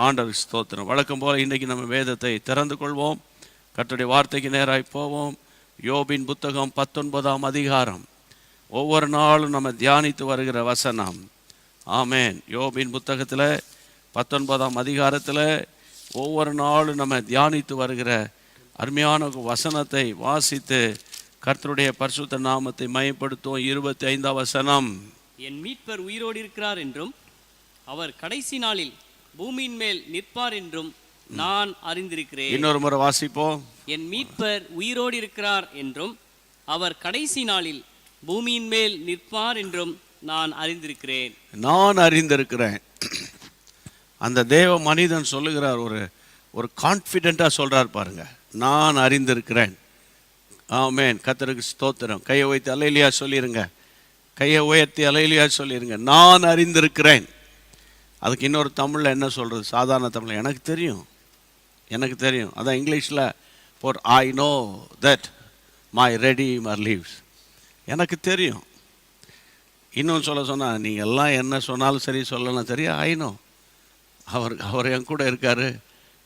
ஆண்டவருக்கு ஸ்தோத்திரம். வழக்கம் போல் இன்றைக்கி நம்ம வேதத்தை திறந்து கொள்வோம். கர்த்தருடைய வார்த்தைக்கு நேராய் போவோம். யோபின் புத்தகம் 19ஆம் அதிகாரம். ஒவ்வொரு நாளும் நம்ம தியானித்து வருகிற வசனம். ஆமேன். யோபின் புத்தகத்தில் 19ஆம் அதிகாரத்தில் ஒவ்வொரு நாளும் நம்ம தியானித்து வருகிற அருமையான வசனத்தை வாசித்து கர்த்தருடைய பரிசுத்த நாமத்தை மயப்படுத்தும். 25ஆம் வசனம். என் மீட்பர் உயிரோடு இருக்கிறார் என்றும் அவர் கடைசி நாளில் பூமியின் மேல் நிற்பார் என்றும் நான் அறிந்திருக்கிறேன். இன்னொரு முறை வாசிப்போம். என் மீட்பர் உயிரோடு இருக்கிறார் என்றும் அவர் கடைசி நாளில் பூமியின் மேல் நிற்பார் என்றும் நான் அறிந்திருக்கிறேன். நான் அறிந்திருக்கிறேன். அந்த தேவ மனிதன் சொல்லுகிறார், ஒரு கான்ஃபிடென்ட்டாக சொல்கிறார் பாருங்க. நான் அறிந்திருக்கிறேன். ஆமேன். கர்த்தருக்கு ஸ்தோத்திரம். கையை வைத்து அல்லேலூயா சொல்லிடுங்க. கையை உயர்த்தி அல்லேலூயா சொல்லிடுங்க. நான் அறிந்திருக்கிறேன். அதுக்கு இன்னொரு தமிழில் என்ன சொல்கிறது? சாதாரண தமிழில் எனக்கு தெரியும். அதான் இங்கிலீஷில் for I know that my redeemer leaves. எனக்கு தெரியும். இன்னும் சொன்னால் நீங்கள் எல்லாம் என்ன சொன்னாலும் சரி, சொல்லலாம் சரி, ஐ நோ அவர் என் கூட இருக்கார்,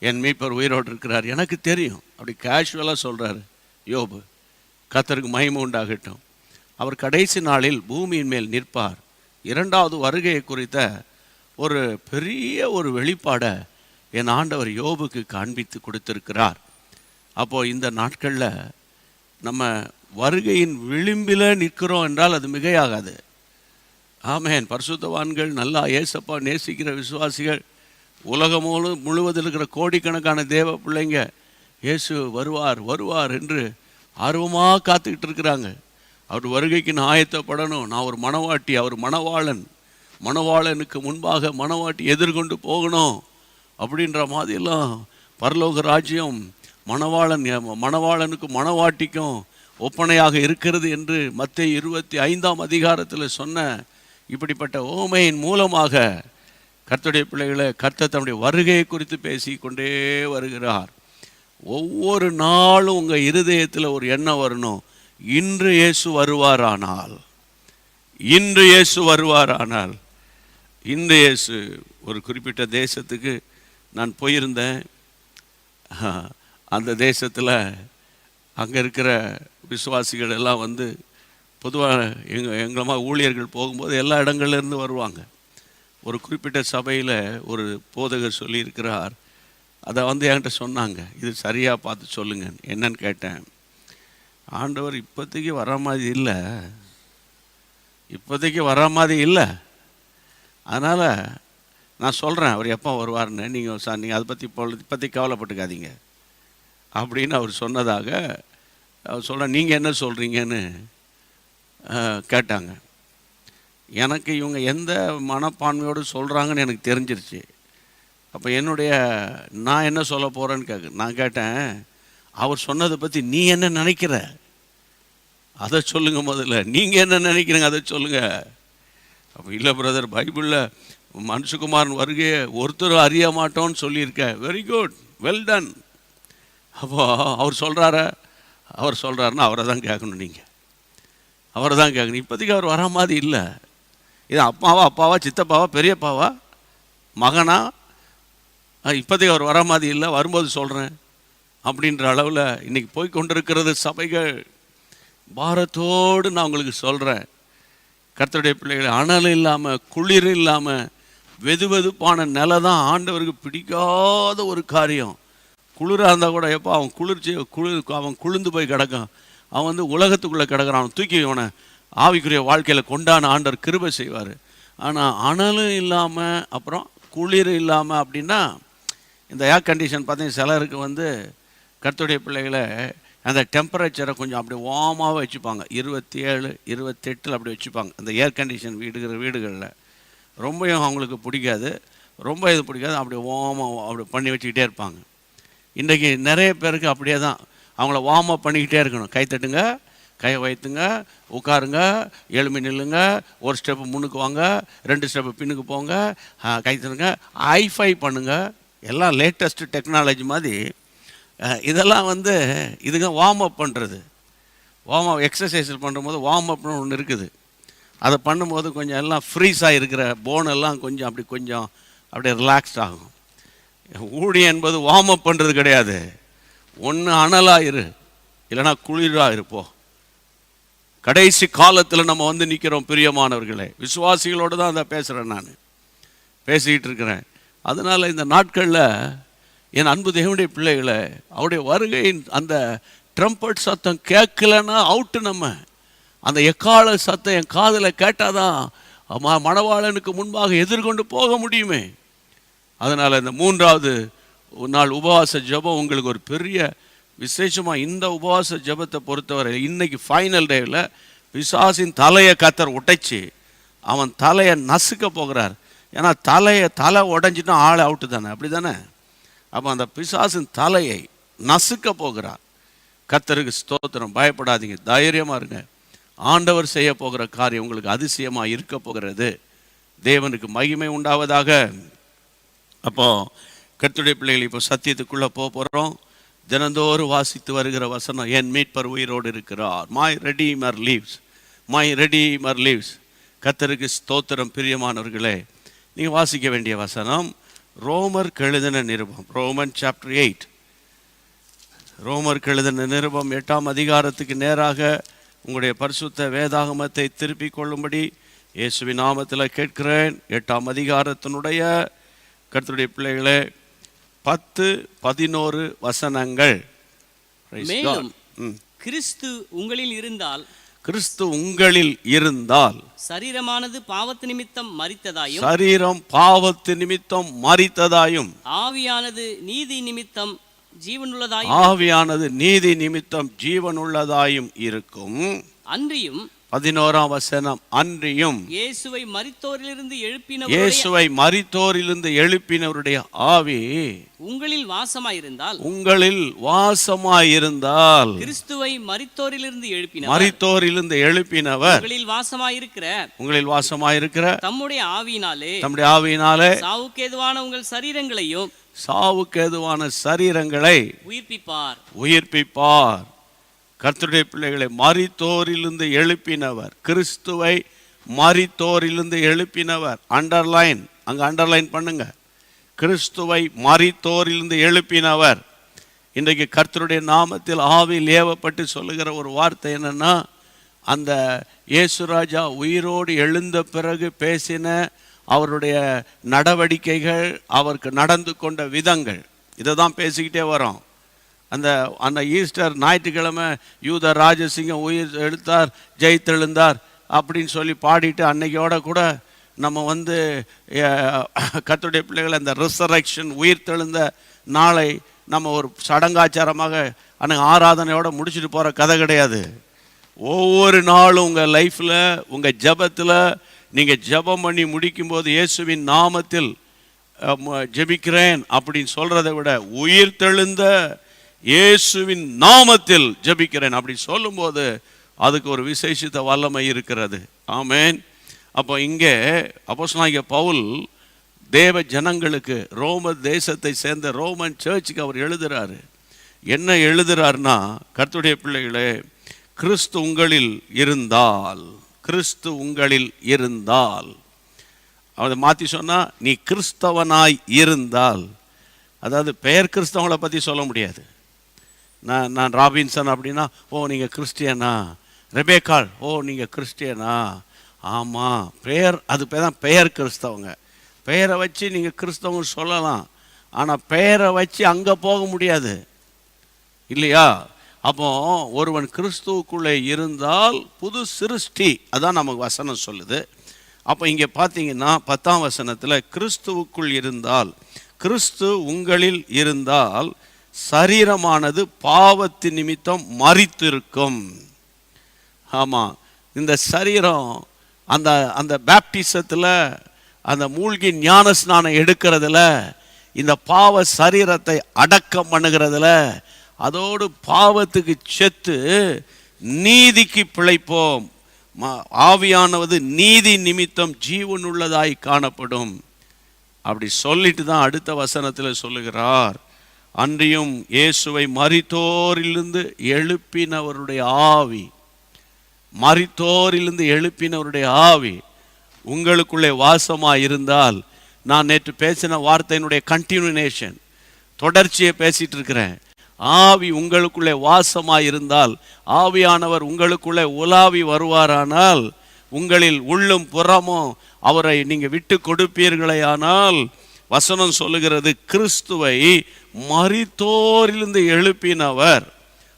என் மீட்பர் உயிரோடு இருக்கிறார், எனக்கு தெரியும். அப்படி கேஷுவலாக சொல்கிறாரு யோபு. கர்த்தருக்கு மகிமை உண்டாகட்டும். அவர் கடைசி நாளில் பூமியின் மேல் நிற்பார். இரண்டாவது வருகையை குறித்த ஒரு பெரிய ஒரு வெளிப்பாடை என் ஆண்டவர் யோபுக்கு காண்பித்து கொடுத்திருக்கிறார். அப்போது இந்த நாட்களில் நம்ம வருகையின் விளிம்பில் நிற்கிறோம் என்றால் அது மிகையாகாது. ஆமேன். பரிசுத்தவான்கள், நல்லா ஏசப்பா நேசிக்கிற விசுவாசிகள், உலகம் முழுவதில் இருக்கிற கோடிக்கணக்கான தேவ பிள்ளைங்க இயேசு வருவார் என்று ஆர்வமாக காத்துக்கிட்டு இருக்கிறாங்க. அவர் வருகைக்கு நான் ஆயத்தப்படணும். நான் ஒரு மணவாட்டி, அவர் மணவாளனுக்கு முன்பாக மணவாட்டி எதிர்கொண்டு போகணும் அப்படின்ற மாதிரிலாம் பரலோக ராஜ்யம் மணவாளனுக்கும் மணவாட்டிக்கும் ஒப்பனையாக இருக்கிறது என்று மத்தேயு 25ஆம் அதிகாரத்தில் சொன்ன இப்படிப்பட்ட ஓமையின் மூலமாக கர்த்தருடைய பிள்ளைகளை கர்த்தர் தம்முடைய வருகையை குறித்து பேசி கொண்டே வருகிறார். ஒவ்வொரு நாளும் உங்கள் இருதயத்தில் ஒரு எண்ணம் வரணும். இன்று இயேசு வருவாரானால், இன்று இயேசு ஒரு குறிப்பிட்ட தேசத்துக்கு நான் போயிருந்தேன். அந்த தேசத்தில் அங்கே இருக்கிற விசுவாசிகள் எல்லாம் வந்து பொதுவாக எங்களமா ஊழியர்கள் போகும்போது எல்லா இடங்கள்லேருந்து வருவாங்க. ஒரு குறிப்பிட்ட சபையில் ஒரு போதகர் சொல்லியிருக்கிறார். அதை வந்து என்கிட்ட சொன்னாங்க, இது சரியாக பார்த்து சொல்லுங்க. என்னன்னு கேட்டேன். ஆண்டவர் இப்போதைக்கு வர மாதிரி இல்லை, அதனால் நான் சொல்கிறேன் அவர் எப்போ வருவார்னு. நீங்கள் அதை பற்றி இப்போதைக்கு கவலைப்பட்டுக்காதீங்க அப்படின்னு அவர் சொன்னதாக அவர் சொல்கிறேன். நீங்கள் என்ன சொல்கிறீங்கன்னு கேட்டாங்க. எனக்கு இவங்க எந்த மனப்பான்மையோடு சொல்கிறாங்கன்னு எனக்கு தெரிஞ்சிருச்சு. அப்போ நான் என்ன சொல்ல போகிறேன்னு நான் கேட்டேன், அவர் சொன்னதை பற்றி நீ என்ன நினைக்கிற அதை சொல்லுங்கள். முதல்ல நீங்கள் என்ன நினைக்கிறீங்க அதை சொல்லுங்கள். அப்போ இல்லை பிரதர், பைபிளில் மனுஷகுமாரன் வருகையை ஒருத்தரும் அறிய மாட்டோன்னு சொல்லியிருக்க. Very good, well done. அப்போ அவர் சொல்கிறாருன்னா அவரை தான் கேட்கணும். நீங்கள் அவரை தான் கேட்கணும். இப்போதைக்கு அவர் வர மாதிரி இல்லை. இது அப்பாவா சித்தப்பாவா பெரியப்பாவா மகனா, இப்போதைக்கு அவர் வர மாதிரி இல்லை, வரும்போது சொல்கிறேன் அப்படின்ற அளவில் இன்றைக்கி போய் கொண்டிருக்கிறது சபைகள். பாரத்தோடு நான் உங்களுக்கு சொல்கிறேன், கர்த்தருடைய பிள்ளைகளை அனல் இல்லாமல் குளிர் இல்லாமல் வெதுவெதுப்பான நிலை தான் ஆண்டவருக்கு பிடிக்காத ஒரு காரியம். குளிராக இருந்தால் கூட எப்போ அவன் குளிர்ந்து போய் கிடக்கும். அவன் வந்து உலகத்துக்குள்ளே கிடக்கிறான். அவன் தூக்கி அவனை ஆவிக்குரிய வாழ்க்கையில் கொண்டான ஆண்டவர் கிருபை செய்வார். ஆனால் அனலும் இல்லாமல் அப்புறம் குளிர் இல்லாமல் அப்படின்னா, இந்த ஏர் கண்டிஷன் பார்த்தீங்கன்னா சிலருக்கு வந்து கர்த்தருடைய பிள்ளைகளை அந்த டெம்பரேச்சரை கொஞ்சம் அப்படி வார்மாகவே வச்சுப்பாங்க. 27, 28 அப்படி வச்சுப்பாங்க. அந்த ஏர் கண்டிஷன் வீடுகளில் ரொம்பவும் அவங்களுக்கு பிடிக்காது, அப்படி வார்மாக அப்படி பண்ணி வச்சுக்கிட்டே இருப்பாங்க. இன்றைக்கி நிறைய பேருக்கு அப்படியே தான், அவங்கள வார்ம் அப் பண்ணிக்கிட்டே இருக்கணும். கை தட்டுங்க, கையை வைத்துங்க, உட்காருங்க, எழுமி நில்லுங்க, ஒரு ஸ்டெப்பு முன்னுக்கு வாங்க, 2 ஸ்டெப்பு பின்னுக்கு போங்க, கை தட்டுங்க, ஹைஃபை பண்ணுங்க. எல்லாம் லேட்டஸ்ட் டெக்னாலஜி மாதிரி இதெல்லாம் வந்து இதுங்க வார்ம் அப் பண்ணுறது. எக்ஸசைஸ் பண்ணும்போது வார்ம் அப்னு ஒன்று இருக்குது. அதை பண்ணும்போது கொஞ்சம் எல்லாம் ஃப்ரீஸாக இருக்கிற போனெல்லாம் கொஞ்சம் அப்படியே ரிலாக்ஸ்ட் ஆகும். ஊழியம் என்பது வார்ம் அப் பண்ணுறது கிடையாது. ஒன்று அனலாயிரு, இல்லைன்னா குளிராக இருப்போம். கடைசி காலத்தில் நம்ம வந்து நிற்கிறோம் பிரியமானவர்களே. விசுவாசிகளோடு தான் அதை பேசுகிறேன், நான் பேசிக்கிட்டு இருக்கிறேன். அதனால் இந்த நாட்களில் என் அன்பு தேவனுடைய பிள்ளைகளை, அவருடைய வருகையின் அந்த ட்ரம்பட் சத்தம் கேட்கலன்னா அவுட்டு. நம்ம அந்த எக்கால சத்தம் என் காதில் கேட்டாதான் மணவாளனுக்கு முன்பாக எதிர்கொண்டு போக முடியுமே. அதனால் இந்த 3வது நாள் உபவாச ஜெபம் உங்களுக்கு ஒரு பெரிய விசேஷமாக. இந்த உபவாச ஜெபத்தை பொறுத்தவரை இன்னைக்கு ஃபைனல் டேவில் பிசாசின் தலையை கத்தர் உடைச்சி அவன் தலையை நசுக்க போகிறார். ஏன்னா தலை உடைஞ்சிட்டா ஆள் அவுட்டு தானே, அப்படி தானே? அப்போ அந்த பிசாசின் தலையை நசுக்க போகிறார். கத்தருக்கு ஸ்தோத்திரம். பயப்படாதீங்க, தைரியமாக இருங்க. ஆண்டவர் செய்ய போகிற காரியம் உங்களுக்கு அதிசயமாக இருக்க போகிறது. தேவனுக்கு மகிமை உண்டாவதாக. அப்போ கர்த்தருடைய பிள்ளைகள் இப்போ சத்தியத்துக்குள்ளே போகிறோம். தினந்தோறும் வாசித்து வருகிற வசனம், என் மீட்பர் உயிரோடு இருக்கிறார். My redeemer leaves, my redeemer leaves. கர்த்தருக்கு ஸ்தோத்திரம். பிரியமானவர்களே, நீங்கள் வாசிக்க வேண்டிய வசனம் ரோமர் எழுதின நிருபம், ரோமன் சாப்டர் 8. ரோமர் எழுதின நிருபம் 8ஆம் அதிகாரத்துக்கு நேராக உங்களுடைய பரிசுத்த வேதாகமத்தை திருப்பிக் கொள்ளும்படி இயேசுவின் நாமத்தில் கேட்கிறேன். 8ஆம் அதிகாரத்தினுடைய கர்த்தருடைய பிள்ளைகளே 10-11 வசனங்கள். மேலும் கிறிஸ்து உங்களில் இருந்தால், கிறிஸ்து உங்களில் இருந்தால் சரீரமானது பாவத்து நிமித்தம் மரித்ததாயும், சரீரம் பாவத்து நிமித்தம் மரித்ததாயும், ஆவியானது நீதி நிமித்தம் ஜீவனுள்ளதாயும், ஆவியானது நீதி நிமித்தம் ஜீவனுள்ளதாயும் இருக்கும். அன்றியும் 11ஆம் வசனம், அன்றியும் இயேசுவை மரித்தோரிலிருந்து எழுப்பினவருடைய ஆவி உங்களில் வாசமாயிருந்தால், உங்களில் வாசமாயிருந்தால், கிறிஸ்துவை மரித்தோரிலிருந்து எழுப்பினவர் உங்களில் வாசமாயிருக்கிற தம்முடைய ஆவியினாலே சாவுக்கு ஏதுவான சரீரங்களை உயிர்ப்பிப்பார். கர்த்தருடைய பிள்ளைகளை, மரித்தோரிலிருந்து எழுப்பினவர், கிறிஸ்துவை மரித்தோரிலிருந்து எழுப்பினவர். அண்டர்லைன், அங்கே அண்டர்லைன் பண்ணுங்க. கிறிஸ்துவை மரித்தோரிலிருந்து எழுப்பினவர். இன்றைக்கு கர்த்தருடைய நாமத்தில் ஆவியில் ஏவப்பட்டு சொல்லுகிற ஒரு வார்த்தை என்னன்னா, அந்த இயேசுராஜா உயிரோடு எழுந்த பிறகு பேசின அவருடைய நடவடிக்கைகள், அவருக்கு நடந்து கொண்ட விதங்கள், இதை தான் பேசிக்கிட்டே வரோம். அந்த ஈஸ்டர் ஞாயிற்றுக்கிழமை யூத ராஜசிங்கம் உயிர் எழுத்தார், ஜெயித்தெழுந்தார் அப்படின்னு சொல்லி பாடிட்டு அன்னைக்கோட கூட நம்ம வந்து கர்த்தருடைய பிள்ளைகளை அந்த ரிசரக்ஷன் உயிர்த்தெழுந்த நாளை நம்ம ஒரு சடங்காச்சாரமாக அன்னைக்கு ஆராதனையோடு முடிச்சுட்டு போகிற கதை கிடையாது. ஒவ்வொரு நாளும் உங்கள் லைஃப்பில், உங்கள் ஜபத்தில் நீங்கள் ஜபம் பண்ணி முடிக்கும்போது இயேசுவின் நாமத்தில் ஜெபிக்கிறேன் அப்படின்னு சொல்கிறத விட உயிர்த்தெழுந்த இயேசுவின் நாமத்தில் ஜெபிக்கிறேன் அப்படி சொல்லும்போது அதுக்கு ஒரு விசேஷித்த வல்லமை இருக்கிறது. ஆமேன். அப்போ இங்கே அப்போஸ்தலனாகிய பவுல் தேவ ஜனங்களுக்கு, ரோம தேசத்தை சேர்ந்த ரோமன் சர்ச்சுக்கு அவர் எழுதுறாரு. என்ன எழுதுறாருன்னா, கர்த்தருடைய பிள்ளைகளே, கிறிஸ்து உங்களில் இருந்தால், கிறிஸ்து உங்களில் இருந்தால், அதை மாற்றி சொன்னால் நீ கிறிஸ்தவனாய் இருந்தால், அதாவது பெயர் கிறிஸ்தவங்களை பற்றி சொல்ல முடியாது. நான் ராபின்சன் அப்படின்னா, ஓ நீங்கள் கிறிஸ்டியனா? ரெபேக்காள், ஓ நீங்கள் கிறிஸ்டியனா? ஆமாம், பெயர், அது தான் பெயர் கிறிஸ்தவங்க. பெயரை வச்சு நீங்கள் கிறிஸ்தவங்க சொல்லலாம், ஆனால் பெயரை வச்சு அங்கே போக முடியாது இல்லையா? அப்போ ஒருவன் கிறிஸ்துவுக்குள்ளே இருந்தால் புது சிருஷ்டி, அதான் நமக்கு வசனம் சொல்லுது. அப்போ இங்கே பார்த்தீங்கன்னா 10ஆம் வசனத்தில் கிறிஸ்துவுக்குள் இருந்தால், கிறிஸ்து உங்களில் இருந்தால் சரீரமானது பாவத்து நிமித்தம் மரித்திருக்கும். ஆமாம், இந்த சரீரம் அந்த பேப்டிசத்தில், அந்த மூழ்கி ஞான ஸ்நானம் எடுக்கிறதுல, இந்த பாவ சரீரத்தை அடக்கம் பண்ணுகிறதுல, அதோடு பாவத்துக்கு செத்து நீதிக்கு பிழைப்போம். ஆவியானது நீதி நிமித்தம் ஜீவனுள்ளதாய் காணப்படும். அப்படி சொல்லிட்டு தான் அடுத்த வசனத்தில் சொல்லுகிறார், அன்றியும் இயேசுவை மரித்தோரிலிருந்து எழுப்பினவருடைய ஆவி, மரித்தோரிலிருந்து எழுப்பினவருடைய ஆவி உங்களுக்குள்ளே வாசமாக இருந்தால் நான் நேற்று பேசின வார்த்தையினுடைய கண்டினியூஷன், தொடர்ச்சியை பேசிட்டு இருக்கிறேன். ஆவி உங்களுக்குள்ளே வாசமாய் இருந்தால், ஆவியானவர் உங்களுக்குள்ளே உலாவி வருவாரானால், உங்களில் உள்ளும் புறமும் அவரை நீங்க விட்டு கொடுப்பீர்களே ஆனால், வசனம் சொல்லுகிறது கிறிஸ்துவை மரித்தோரிலிருந்து எழுப்பினவர்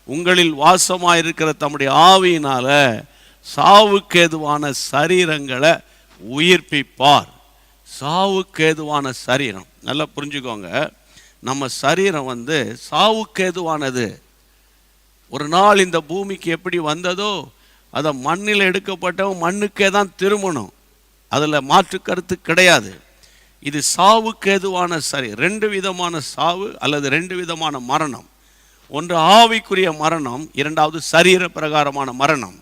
உங்களில் வாசமாயிருக்கிற தம்முடைய ஆவியினால சாவுக்கேதுவான சரீரங்களை உயிர்ப்பிப்பார். சாவுக்கேதுவான சரீரம், நல்லா புரிஞ்சுக்கோங்க. நம்ம சரீரம் சாவுக்கேதுவானது. ஒரு நாள் இந்த பூமிக்கு எப்படி வந்ததோ அதை மண்ணில் எடுக்கப்பட்டவன் மண்ணுக்கே தான் திரும்பணும், அதில் மாற்று கருத்து கிடையாது. இது சாவுக்கேதுவான ரெண்டு விதமான சாவு அல்லது ரெண்டு விதமான மரணம். ஒன்று ஆவிக்குரிய மரணம், இரண்டாவது சரீர பிரகாரமான மரணம்.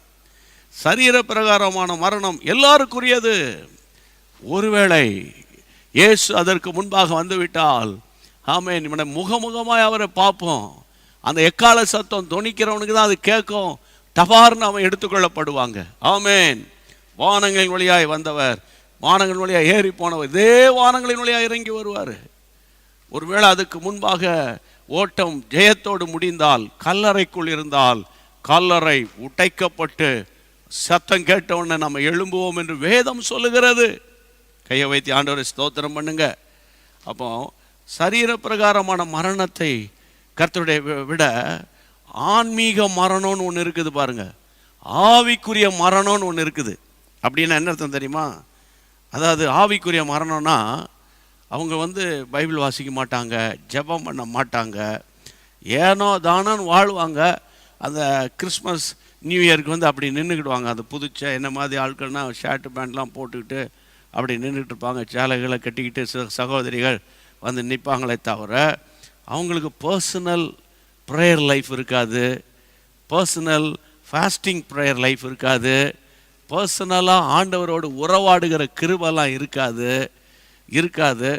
சரீர பிரகாரமான மரணம் எல்லாருக்குரியது. ஒருவேளை இயேசு அதற்கு முன்பாக வந்துவிட்டால், ஆமென், இவனை முகமுகமாய் அவரை பார்ப்போம். அந்த எக்கால சத்தம் தொனிக்கிறவனுக்கு தான் அது கேட்கும். டபார்னு அவன் எடுத்துக்கொள்ளப்படுவாங்க. ஆமென். வானங்களின் வழியாய் வந்தவர், வானங்களின் வழியாக ஏறி போனவர் இதே வானங்களின் வழியாக இறங்கி வருவார். ஒருவேளை அதுக்கு முன்பாக ஓட்டம் ஜெயத்தோடு முடிந்தால், கல்லறைக்குள் இருந்தால், கல்லறை உடைக்கப்பட்டு சத்தம் கேட்டவுடனே நம்ம எழும்புவோம் என்று வேதம் சொல்லுகிறது. கையை வைத்து ஆண்டவரை ஸ்தோத்திரம் பண்ணுங்க. அப்போ சரீர பிரகாரமான மரணத்தை கர்த்தருடைய விட ஆன்மீக மரணம்னு ஒன்று இருக்குது பாருங்க, ஆவிக்குரிய மரணம்னு ஒன்று இருக்குது. அப்படின்னா என்ன அர்த்தம் தெரியுமா? அதாவது ஆவிக்குரிய மரணம்னா அவங்க பைபிள் வாசிக்க மாட்டாங்க, ஜெபம் பண்ண மாட்டாங்க, ஏனோ தானோன்னு வாழ்வாங்க. அந்த கிறிஸ்மஸ் நியூ இயருக்கு அப்படி நின்றுக்கிடுவாங்க. அந்த புதுச்ச என்ன மாதிரி ஆட்கள்னா ஷர்ட்டு பேண்ட்லாம் போட்டுக்கிட்டு அப்படி நின்றுட்டு இருப்பாங்க. சேலைகளை கட்டிக்கிட்டு சகோதரிகள் நிற்பாங்களே தவிர அவங்களுக்கு பர்சனல் ப்ரேயர் லைஃப் இருக்காது, பர்சனல் ஃபாஸ்டிங் ப்ரேயர் லைஃப் இருக்காது, பர்சனலாக ஆண்டவரோடு உறவாடுகிற கிருபெல்லாம் இருக்காது.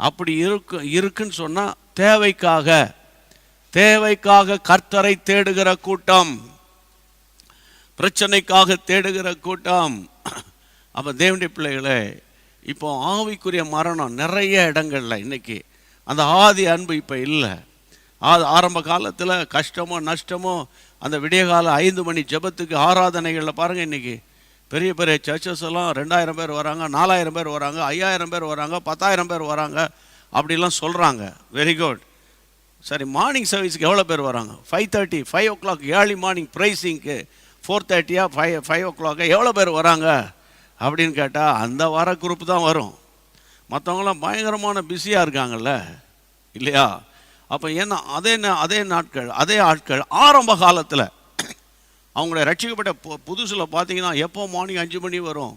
அப்படி இருக்குன்னு சொன்னால் தேவைக்காக கர்த்தரை தேடுகிற கூட்டம், பிரச்சனைக்காக தேடுகிற கூட்டம். அப்போ தேவனுடைய பிள்ளைகளே, இப்போ ஆவிக்குரிய மரணம் நிறைய இடங்கள்ல இன்னைக்கு அந்த ஆதி அன்பு இப்போ இல்லை. ஆரம்ப காலத்தில் கஷ்டமோ நஷ்டமோ அந்த விடியகால 5 மணி ஜெபத்துக்கு ஆராதனைகளில் பாருங்கள், இன்றைக்கி பெரிய பெரிய சர்ச்சஸ் எல்லாம் 2000 பேர் வராங்க, 4000 பேர் வராங்க, 5000 பேர் வராங்க, 10,000 பேர் வராங்க, அப்படிலாம் சொல்கிறாங்க. Very good. சரி, மார்னிங் சர்வீஸுக்கு எவ்வளோ பேர் வராங்க? 5:30, 5 o'clock ஏர்லி மார்னிங் ப்ரைஸிங்க்கு 4:30 5 o'clock எவ்வளோ பேர் வராங்க அப்படின்னு கேட்டால் அந்த வர குரூப் தான் வரும். மற்றவங்களாம் பயங்கரமான பிஸியாக இருக்காங்கல்ல, இல்லையா? அப்போ ஏன்னா அதே ஆட்கள் ஆரம்ப காலத்தில் அவங்கள ரட்சிக்கப்பட்ட புதுசில் பார்த்தீங்கன்னா எப்போ மார்னிங் 5 மணி வரும்,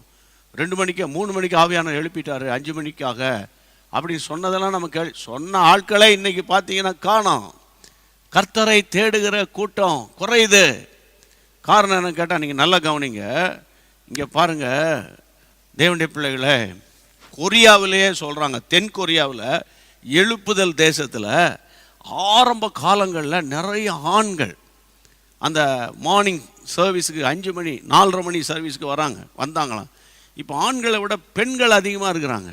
2 மணிக்கு 3 மணிக்கு ஆவியானவர் எழுப்பிட்டாரு 5 மணிக்காக அப்படின்னு சொன்னதெல்லாம் நம்ம சொன்ன ஆட்களே இன்னைக்கு பார்த்தீங்கன்னா காணோம். கர்த்தரை தேடுகிற கூட்டம் குறையுது. காரணம் என்னன்னு கேட்டால் நீங்கள் நல்லா கவனிங்க. இங்கே பாருங்க தேவனுடைய பிள்ளைகளை, கொரியாவிலேயே சொல்கிறாங்க, தென் கொரியாவில் எழுப்புதல் தேசத்தில் ஆரம்ப காலங்களில் நிறைய ஆண்கள் அந்த மார்னிங் சர்வீஸுக்கு 5 மணி 4:30 மணி சர்வீஸுக்கு வந்தாங்களாம். இப்போ ஆண்களை விட பெண்கள் அதிகமாக இருக்கிறாங்க.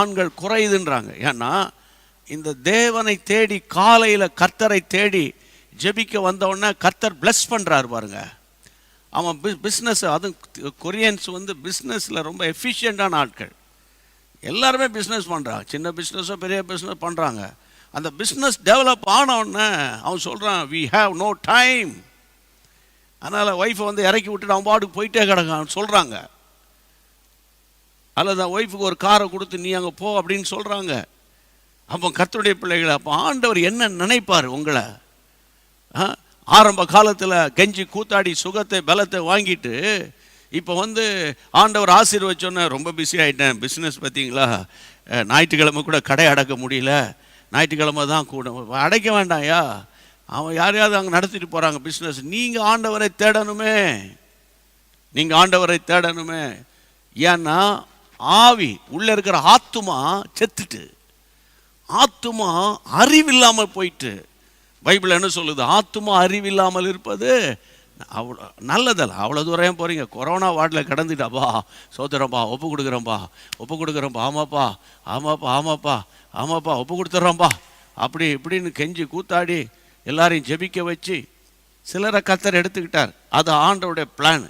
ஆண்கள் குறையுதுன்றாங்க. ஏன்னா இந்த தேவனை தேடி காலையில் கர்த்தரை தேடி ஜெபிக்க வந்தவுடனே கர்த்தர் பிளஸ் பண்ணுறாரு பாருங்க. அவன் பிஸ்னஸ், அதுவும் கொரியன்ஸ் பிஸ்னஸில் ரொம்ப எஃபிஷியண்டான ஆட்கள். எல்லாருமே பிஸ்னஸ் பண்ணுறாங்க, சின்ன பிஸ்னஸோ பெரிய பிஸ்னஸ் பண்ணுறாங்க. அந்த பிஸ்னஸ் டெவலப் ஆனவுடனே அவன் சொல்கிறான், வி ஹாவ் நோ டைம். அதனால் ஒய்ஃபை இறக்கி விட்டுட்டு அவன் பாட்டுக்கு போயிட்டே கிடக்கான்னு சொல்கிறாங்க. அல்லது ஒய்ஃபுக்கு ஒரு காரை கொடுத்து நீ அங்கே போ அப்படின்னு சொல்கிறாங்க. அப்போ கர்த்தருடைய பிள்ளைகளை, அப்போ ஆண்டவர் என்ன நினைப்பார் உங்களை? ஆரம்ப காலத்தில் கெஞ்சி கூத்தாடி சுகத்தை பலத்தை வாங்கிட்டு இப்போ ஆண்டவர் ஆசீர்வச்சோன்னே ரொம்ப பிஸி ஆகிட்டேன், பிஸ்னஸ் பார்த்தீங்களா, ஞாயிற்றுக்கிழமை கூட கடை அடக்க முடியல, ஞாயிற்றுக்கிழமை தான் கூட அடைக்க வேண்டாம்யா, அவன் யாரையாவது அங்கே நடத்திட்டு போகிறாங்க பிஸ்னஸ். நீங்கள் ஆண்டவரை தேடணுமே. ஏன்னா ஆவி உள்ளே இருக்கிற ஆத்துமா செத்துட்டு, ஆத்துமா அறிவில்லாமல் போயிட்டு. பைபிள் என்ன சொல்லுது? ஆத்துமா அறிவில்லாமல் இருப்பது அவ்வளோ நல்லதல்ல, அவ்வளோ தூரம் ஏன் போகிறீங்க? கொரோனா வார்டில் கிடந்துட்டாப்பா, சோத்துறோம்ப்பா, ஒப்பு கொடுக்குறோம்ப்பா, ஆமாப்பா ஆமாப்பா ஆமாப்பா ஆமாப்பா ஒப்பு கொடுத்துட்றோம்ப்பா அப்படி இப்படின்னு கெஞ்சி கூத்தாடி எல்லாரையும் ஜெபிக்க வச்சு சிலரை கர்த்தர் எடுத்துக்கிட்டார். அது ஆண்டவருடைய பிளான்.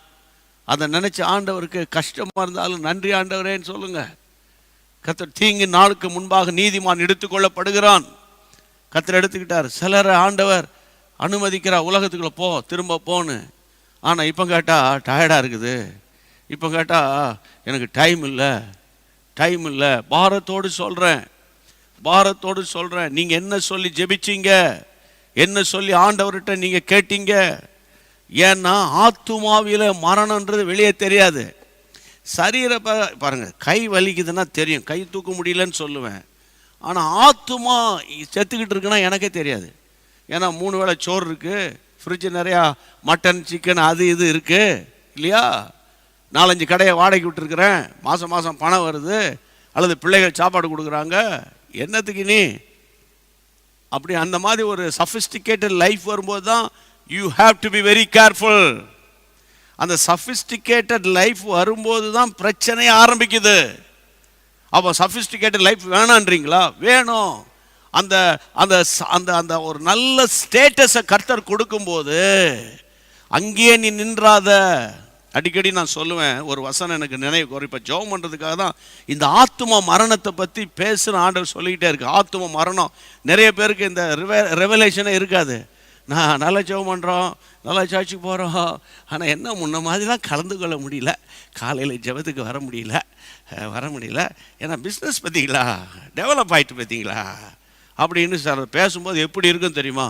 அதை நினச்சி ஆண்டவருக்கு கஷ்டமாக இருந்தாலும் நன்றி ஆண்டவரேன்னு சொல்லுங்கள். கர்த்தர் தீங்கு நாளுக்கு முன்பாக நீதிமான் எடுத்துக்கொள்ளப்படுகிறான். கர்த்தர் எடுத்துக்கிட்டார். சிலரை ஆண்டவர் அனுமதிக்கிறார், உலகத்துக்குள்ளே போ, திரும்ப போன்னு. ஆனால் இப்போ கேட்டால் டயர்டாக இருக்குது, இப்போ கேட்டால் எனக்கு டைம் இல்லை. பாரத்தோடு சொல்கிறேன், நீங்கள் என்ன சொல்லி ஜெபிச்சிங்க, என்ன சொல்லி ஆண்டவர்கிட்ட நீங்கள் கேட்டீங்க? ஏன்னா ஆத்துமாவில மரணன்றது வெளியே தெரியாது. சரீர பாருங்கள், கை வலிக்குதுன்னா தெரியும், கை தூக்க முடியலன்னு சொல்லுவேன். ஆனால் ஆத்துமா செத்துக்கிட்டு இருக்குன்னா எனக்கே தெரியாது. ஏன்னா 3 வேளை சோறு இருக்குது, ஃப்ரிட்ஜு நிறையா மட்டன் சிக்கன் அது இது இருக்குது இல்லையா? 4-5 கடையை வாடகைக்கு விட்டுருக்குறேன், மாதம் பணம் வருது, அல்லது பிள்ளைகள் சாப்பாடு கொடுக்குறாங்க, என்னத்துக்கு நீ அப்படி? அந்த மாதிரி ஒரு சஃபிஸ்டிகேட்டட் லைஃப் வரும்போது தான் you have to be very careful. அந்த சஃபிஸ்டிகேட்டட் லைஃப் வரும்போது தான் பிரச்சனையே ஆரம்பிக்குது. அப்போ சஃபிஸ்டிகேட்டட் லைஃப் வேணான்றீங்களா? வேணும். அந்த அந்த அந்த அந்த ஒரு நல்ல ஸ்டேட்டஸை கர்த்தர் கொடுக்கும்போது அங்கேயே நீ நின்றாத. அடிக்கடி நான் சொல்லுவேன், ஒரு வசனம் எனக்கு நினைவு வரும். இப்போ ஜெபம் பண்ணுறதுக்காக தான் இந்த ஆத்தும மரணத்தை பற்றி பேசுகிற ஆண்டவர் சொல்லிக்கிட்டே இருக்கு. ஆத்தும மரணம் நிறைய பேருக்கு இந்த ரெவலேஷனே இருக்காது. நான் நல்லா ஜெபம் பண்ணுறோம், நல்லா சர்ச்சுக்கு போகிறோம், ஆனால் என்ன முன்ன மாதிரிலாம் கலந்து கொள்ள முடியல, காலையில் ஜெபத்துக்கு வர முடியல. ஏன்னா பிஸ்னஸ் பார்த்தீங்களா, டெவலப் ஆகிட்டு பார்த்தீங்களா அப்படின்னு சார் பேசும்போது எப்படி இருக்குன்னு தெரியுமா?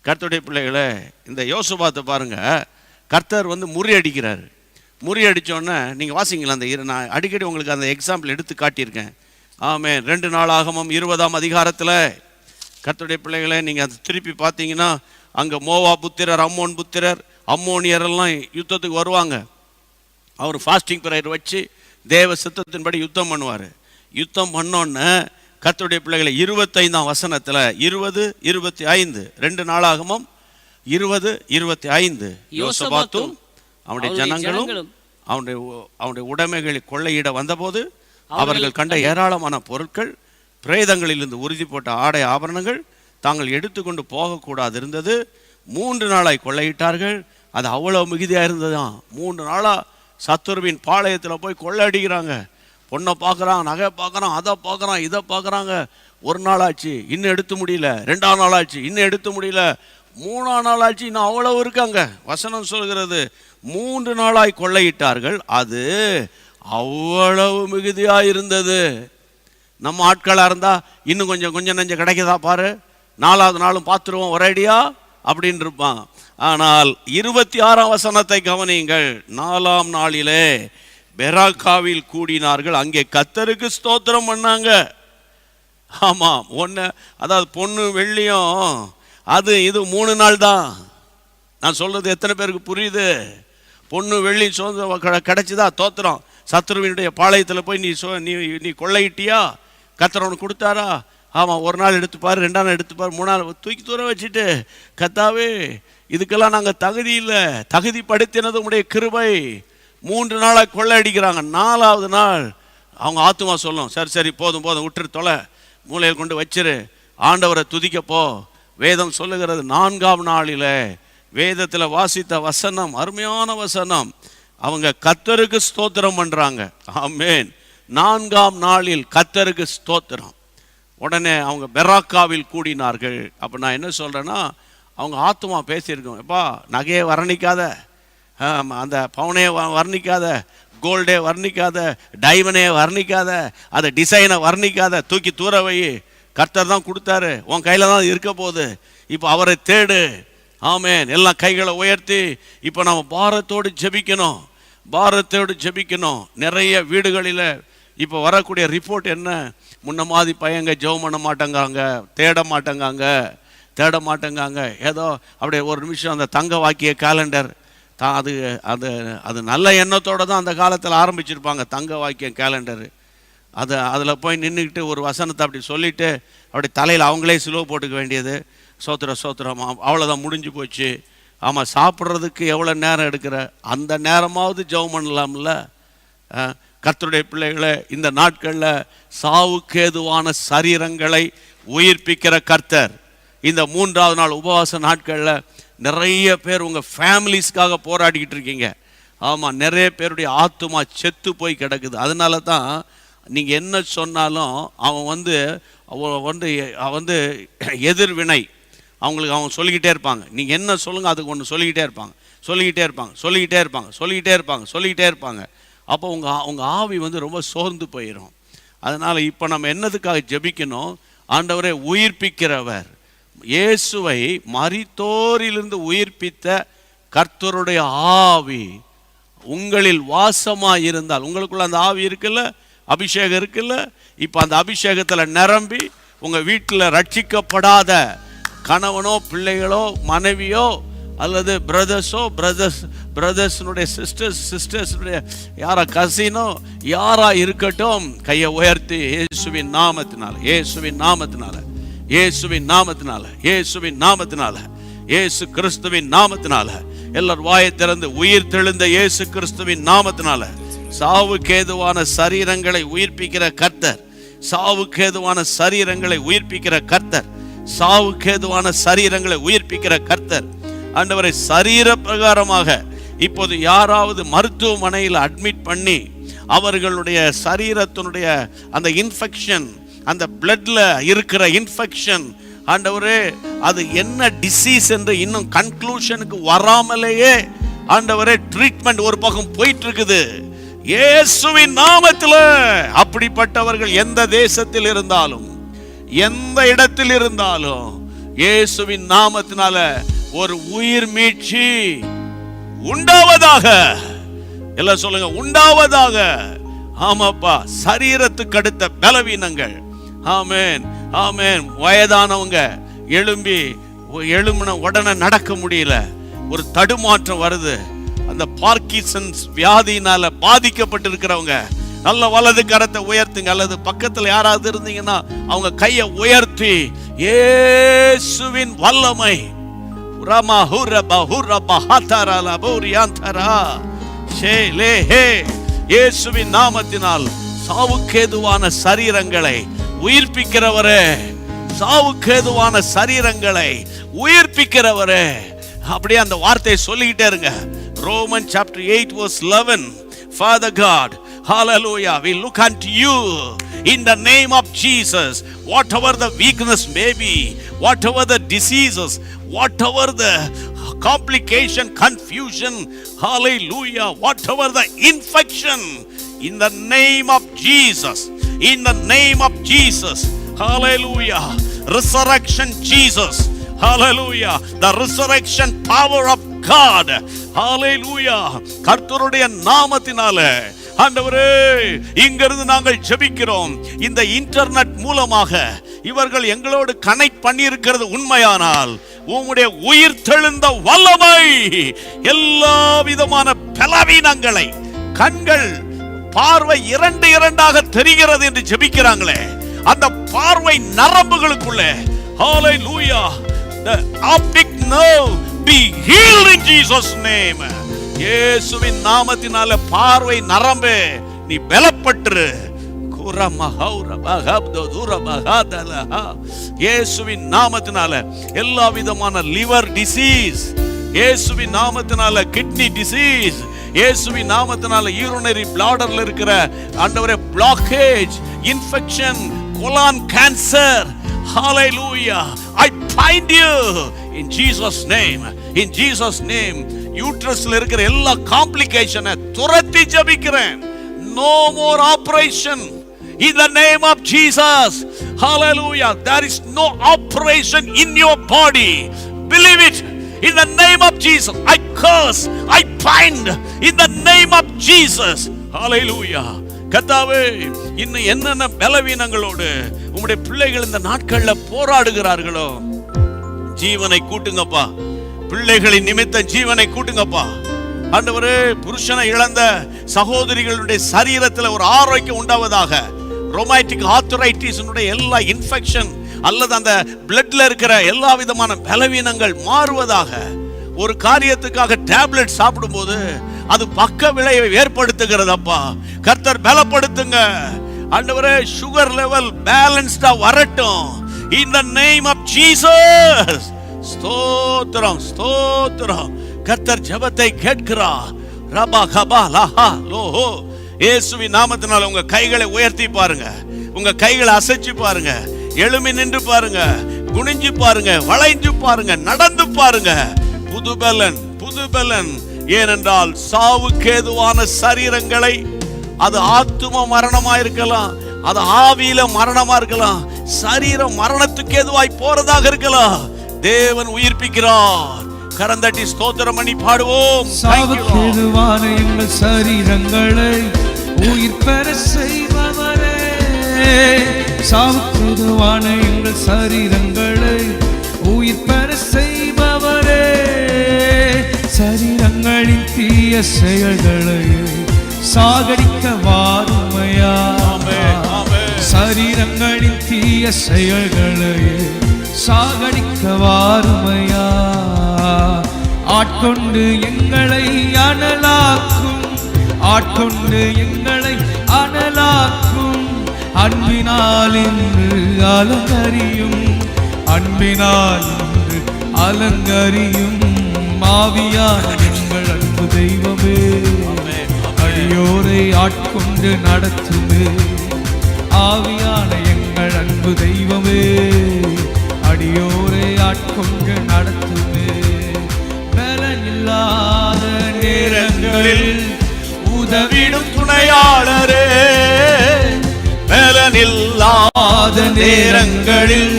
கர்த்தருடைய பிள்ளைகளை, இந்த யோசபாத்தை பாருங்கள், கர்த்தர் முறியடிக்கிறார். முறியடித்தோடனே நீங்கள் வாசிங்களா, நான் அடிக்கடி உங்களுக்கு அந்த எக்ஸாம்பிள் எடுத்து காட்டியிருக்கேன். ஆமென். 2 நாளாகமம் 20ஆம் அதிகாரத்தில் கர்த்தருடைய பிள்ளைகளை நீங்கள் அதை திருப்பி பார்த்தீங்கன்னா, அங்கே மோவா புத்திரர், அம்மோன் புத்திரர், அம்மோனியரெல்லாம் யுத்தத்துக்கு வருவாங்க. அவர் ஃபாஸ்டிங் ப்ரேயர் வச்சு தேவ சித்தத்தின்படி யுத்தம் பண்ணுவார். யுத்தம் பண்ணோன்னு கர்த்தருடைய பிள்ளைகளை 25ஆம் வசனத்தில் 20-25 2 நாளாகமம் 20-25 யோசபாத்தும் அவனுடைய ஜனங்களும் அவனுடைய உடைமைகளை கொள்ளையிட வந்தபோது அவர்கள் கண்ட ஏராளமான பொருட்கள், பிரேதங்களிலிருந்து உறுதி போட்ட ஆடை ஆபரணங்கள் தாங்கள் எடுத்துக்கொண்டு போகக்கூடாது இருந்தது. 3 நாளாய் கொள்ளையிட்டார்கள். அது அவ்வளோ மிகுதியாக இருந்ததுதான். 3 நாளாக சத்துருவின் பாளையத்தில் போய் கொள்ளை அடிக்கிறாங்க. பொண்ணை பார்க்குறான், நகை பார்க்குறான், அதை பார்க்குறான், இதை பார்க்குறாங்க. 1 நாள் ஆச்சு, இன்னும் எடுத்து முடியல. 2ஆம் நாள் ஆச்சு, இன்னும் எடுத்து முடியல. 3ஆம் நாள் ஆச்சு, இன்னும் அவ்வளவு இருக்காங்க. வசனம் சொல்கிறது 3 நாளாய் கொள்ளையிட்டார்கள், அது அவ்வளவு மிகுதியாக இருந்தது. நம்ம ஆட்களாக இருந்தால் இன்னும் கொஞ்சம் நெஞ்சம் கிடைக்குதா பாரு, 4ஆவது நாளும் பார்த்துருவோம் ஒரேடியா அப்படின்னு இருப்பான். ஆனால் 26ஆம் வசனத்தை கவனியுங்கள். 4ஆம் நாளிலே பெராக்காவில் கூடினார்கள், அங்கே கர்த்தருக்கு ஸ்தோத்திரம் பண்ணாங்க. ஆமாம், அதாவது பொண்ணு வெள்ளியும் அது இது 3 நாள் தான். நான் சொல்றது எத்தனை பேருக்கு புரியுது? பொண்ணு வெள்ளி கிடைச்சிதா தோத்திரம். சத்ருவினுடைய பாளையத்தில் போய் நீ கொள்ளையிட்டியா, கர்த்தர் உனக்கு கொடுத்தாரா? ஆமாம், 1 நாள் எடுத்துப்பார், 2ஆம் நாள் எடுத்துப்பார், 3 நாள் தூக்கி தூர வச்சுட்டு, கர்த்தாவே இதுக்கெல்லாம் நாங்கள் தகுதி இல்லை, தகுதிப்படுத்தினது உடைய கிருபை. 3 நாளாக கொள்ளை அடிக்கிறாங்க. 4ஆவது நாள் அவங்க ஆத்துமா சொல்லும், சரி போதும் விட்டுரு, தொலை, மூலையில் கொண்டு வச்சிரு, ஆண்டவரை துதிக்கப்போ. வேதம் சொல்லுகிறது 4ஆம் நாளில் வேதத்தில் வாசித்த வசனம், அருமையான வசனம், அவங்க கர்த்தருக்கு ஸ்தோத்திரம் பண்ணுறாங்க. ஆமென். 4ஆம் நாளில் கர்த்தருக்கு ஸ்தோத்திரம். உடனே அவங்க பெராக்காவில் கூடினார்கள். அப்போ நான் என்ன சொல்கிறேன்னா, அவங்க ஆத்துமா பேசியிருக்கோம், எப்பா நகையை வர்ணிக்காத, அந்த பவுனே வர்ணிக்காத, கோல்டே வர்ணிக்காத, டைமண்டே வர்ணிக்காத, அதை டிசைனை வர்ணிக்காத, தூக்கி தூர வை. கர்த்தர் தான் கொடுத்தாரு, உன் கையில் தான் இருக்க போகுது, இப்போ அவரை தேடு. ஆமென். எல்லாம் கைகளை உயர்த்தி இப்போ நம்ம பாரத்தோடு ஜெபிக்கணும். நிறைய வீடுகளில் இப்போ வரக்கூடிய ரிப்போர்ட் என்ன? முன்ன மாதிரி பையங்க ஜெபம் பண்ண மாட்டேங்காங்க, தேட மாட்டேங்காங்க. ஏதோ அப்படியே ஒரு நிமிஷம் அந்த தங்க வாக்கிய கேலண்டர் அது அது அது நல்ல எண்ணத்தோடு தான் அந்த காலத்தில் ஆரம்பிச்சிருப்பாங்க, தங்க வாக்கிய கேலண்டரு. அதில் போய் நின்றுக்கிட்டு ஒரு வசனத்தை அப்படி சொல்லிவிட்டு அப்படி தலையில் அவங்களே சிலுவை போட்டுக்க வேண்டியது. சோத்திரம் அவ்வளோதான், முடிஞ்சு போச்சு. ஆமாம், சாப்பிட்றதுக்கு எவ்வளோ நேரம் எடுக்கிற, அந்த நேரமாவது ஜெபம் பண்ணலாம்ல. கர்த்தருடைய பிள்ளைகளை, இந்த நாட்களில் சாவுக்கேதுவான சரீரங்களை உயிர்ப்பிக்கிற கர்த்தர் இந்த 3வது நாள் உபவாச நாட்களில் நிறைய பேர் உங்கள் ஃபேமிலிஸ்க்காக போராடிக்கிட்டு இருக்கீங்க. ஆமாம், நிறைய பேருடைய ஆத்துமா செத்து போய் கிடக்குது. அதனால தான் நீங்கள் என்ன சொன்னாலும் அவன் வந்து எதிர்வினை அவங்களுக்கு அவங்க சொல்லிக்கிட்டே இருப்பாங்க. நீங்கள் என்ன சொல்லுங்கள் அதுக்கு ஒன்று சொல்லிக்கிட்டே இருப்பாங்க. அப்போ உங்கள் ஆவி வந்து ரொம்ப சோர்ந்து போயிடும். அதனால் இப்போ நம்ம என்னதுக்காக ஜெபிக்கணும்? ஆண்டவரே, உயிர்ப்பிக்கிறவர், இயேசுவை மரித்தோரிலிருந்து உயிர்ப்பித்த கர்த்தருடைய ஆவி உங்களில் வாசமாக இருந்தால், உங்களுக்குள்ள அந்த ஆவி இருக்குல்ல, அபிஷேகம் இருக்குல்ல, இப்போ அந்த அபிஷேகத்தில் நிரம்பி உங்கள் வீட்டில் ரட்சிக்கப்படாத கணவனோ பிள்ளைகளோ மனைவியோ அல்லது பிரதர்ஸ்னுடைய சிஸ்டர்ஸ்னுடைய யாரா கசினோ யாரா இருக்கட்டும், கையை உயர்த்தி இயேசுவின் நாமத்தினால, இயேசு கிறிஸ்துவின் நாமத்தினால, எல்லாரும் வாயை திறந்து உயிர் தெழுந்த இயேசு கிறிஸ்துவின் நாமத்தினால சாவுக்கேதுவான சரீரங்களை உயிர்ப்பிக்கிற கர்த்தர், ஆண்டவரை, சரீர பிரகாரமாக இப்போது யாராவது மருத்துவமனையில் அட்மிட் பண்ணி அவர்களுடைய சரீரத்தினுடைய அந்த இன்ஃபெக்ஷன், அந்த பிளட்ல இருக்கிற இன்ஃபெக்ஷன், ஆண்டவரே அது என்ன டிசீஸ் என்று இன்னும் கன்க்ளூஷனுக்கு வராமலேயே ஆண்டவரே ட்ரீட்மெண்ட் ஒரு பக்கம் போயிட்டு இருக்குது. இயேசுவின் நாமத்தில் அப்படிப்பட்டவர்கள் எந்த தேசத்தில் இருந்தாலும், எந்த இடத்தில் இருந்தாலும், இயேசுவின் நாமத்தினால ஒரு உயிர் மீட்சி உண்டாவதாக. எல்லாம் சொல்லுங்க, உண்டாவதாக. ஆமாப்பா, சரீரத்துக்கு அடுத்த பலவீனங்கள், ஆமேன் ஆமேன், வயதானவங்க எழும்பின உடனே நடக்க முடியல, ஒரு தடுமாற்றம் வருது, அந்த பார்க்கின்சன்ஸ் வியாதியினால பாதிக்கப்பட்டிருக்கிறவங்க நல்ல வலது கரத்தை உயர்த்துங்க, அல்லது பக்கத்தில் யாராவது இருந்தீங்கன்னா அவங்க கையை உயர்த்தி இயேசுவின் வல்லமை, இயேசுவின் நாமத்தினால் சாவுக்கேதுவான சரீரங்களை உயிர்ப்பிக்கிறவரே, அப்படியே அந்த வார்த்தையை சொல்லிக்கிட்டே இருங்க. Romans chapter 8 verse 11. Father God, hallelujah, we look unto you in the name of Jesus. Whatever the weakness may be, whatever the diseases, whatever the complication, confusion, hallelujah, whatever the infection, in the name of Jesus, hallelujah, resurrection Jesus, hallelujah, the resurrection power of God, hallelujah, கர்த்தருடைய நாமத்தினாலே ஆண்டவரே, இங்கிருந்து நாங்கள் ஜெபிக்கிறோம். இந்த internet மூலமாக இவர்கள் எங்களோடு கனெக்ட் பண்ணி இருக்கிறது உண்மையானால், உம்முடைய உயிர் தெழுந்த வல்லமை எல்லா விதமான பலவீனங்களை, கண்கள் பார்வை இரண்டாக தெரிகிறது என்று ஜெபிக்கிறாங்களே, அந்த பார்வை நரம்புகளுக்குள்ளே, hallelujah, the optic nerve be healed in Jesus name. இயேசுவின் நாமத்தினால பார்வை நரம்பே நீ பலப்பட்டு, இயேசுவின் நாமத்தினால எல்லா விதமான லிவர் டிசீஸ், இயேசுவின் நாமத்தினால கிட்னி டிசீஸ், இயேசுவின் நாமத்தினால யூரினரி பிளாடர்ல இருக்கிற ஆண்டவரே blockage, infection, colon cancer, hallelujah, I bind you in Jesus name, in Jesus name. யூட்ரஸ்ல இருக்கிற எல்லா காம்ப்ளிகேஷனை துரத்தி ஜெபிக்கிறேன். No more operation in the name of Jesus, hallelujah. There is no operation in your body, believe it, in the name of Jesus. I curse, I bind in the name of Jesus, hallelujah. கர்த்தாவே, இன்னும் என்னென்ன பலவீனங்களோடு உம்முடைய பிள்ளைகள் இந்த நாட்கள்ல போராடுகிறார்களோ, ஜீவனை கூட்டுங்கப்பா, பிள்ளைகளின் நிமித்தம் ஜீவனை கூட்டுங்கப்பா. ஆண்டவரே, புருஷனை இழந்த சகோதரிகளுடைய சரீரத்தில் ஒரு ஆரோக்கியம் உண்டாவதாக. ரொமாட்டிக் ஆர்த்தரைட்டிஸ்னுடைய எல்லா இன்ஃபெக்ஷன் அல்லது அந்த பிளட்ல இருக்கிற எல்லா விதமான பலவீனங்கள் மாறுவதாக. ஒரு காரியத்துக்காக டேப்லெட் சாப்பிடும்போது அது பக்க விளைவை ஏற்படுத்துகிறதப்பா. கர்த்தர் பலப்படுத்துங்க ஆண்டவரே. சுகர் லெவல் பேலன்ஸ்டா வரட்டும் in the name of Jesus. ஸ்தோத்திரம் ஸ்தோத்திரம். கர்த்தர் ஜெபத்தை கேட்கிறார். ரபா கபா லஹா லோஹோ. இயேசுவின் நாமத்தினால உங்க கைகளை உயர்த்தி பாருங்க, உங்க கைகளை அசைச்சு பாருங்க, எழும்பி நின்று பாருங்க, குனிஞ்சு பாருங்க, வளைஞ்சு பாருங்க, நடந்து பாருங்க. புதுபலன் புதுபலன். ஏனென்றால் சாவுக்கேதுவான சரீரங்களை, அது ஆத்தும மரணமா இருக்கலாம், அது ஆவியில மரணமா இருக்கலாம், சரீரம் மரணத்துக்கு ஏதுவாய் போறதாக இருக்கலாம், தேவன் உயிர்ப்பிக்கிறார். கரந்தட்டி ஸ்தோத்திரம் பண்ணி பாடுவோம். சாவுக்கேதுவான எங்கள் சரீரங்களை உயிர் பெற செய்பவரே, சாவுக்கேதுவான எங்கள் சரீரங்களை உயிர் பெற செய்பவரே, சரீரங்களின் தீய செயல்களை சாகடிக்க வாருமையா, சரீரங்களின் தீய செயல்களை சாகடிக்க வாருமையா. ஆட்கொண்டு எங்களை அனலாக்கும், ஆட்கொண்டு எங்களை அனலாக்கும், அன்பினால் என்று அலங்கரியும், அன்பினால் என்று அலங்கரியும். ஆவியான எங்கள் அன்பு தெய்வமே, அடியோரை ஆட்கொண்டு நடத்துமே. ஆவியான எங்கள் அன்பு தெய்வமே, அடியோரை ஆட்கொண்டு நடத்துமே. பலனில்லாத நேரங்களில் உதவிடும் துணையாளரே, பலனில்லாத நேரங்களில்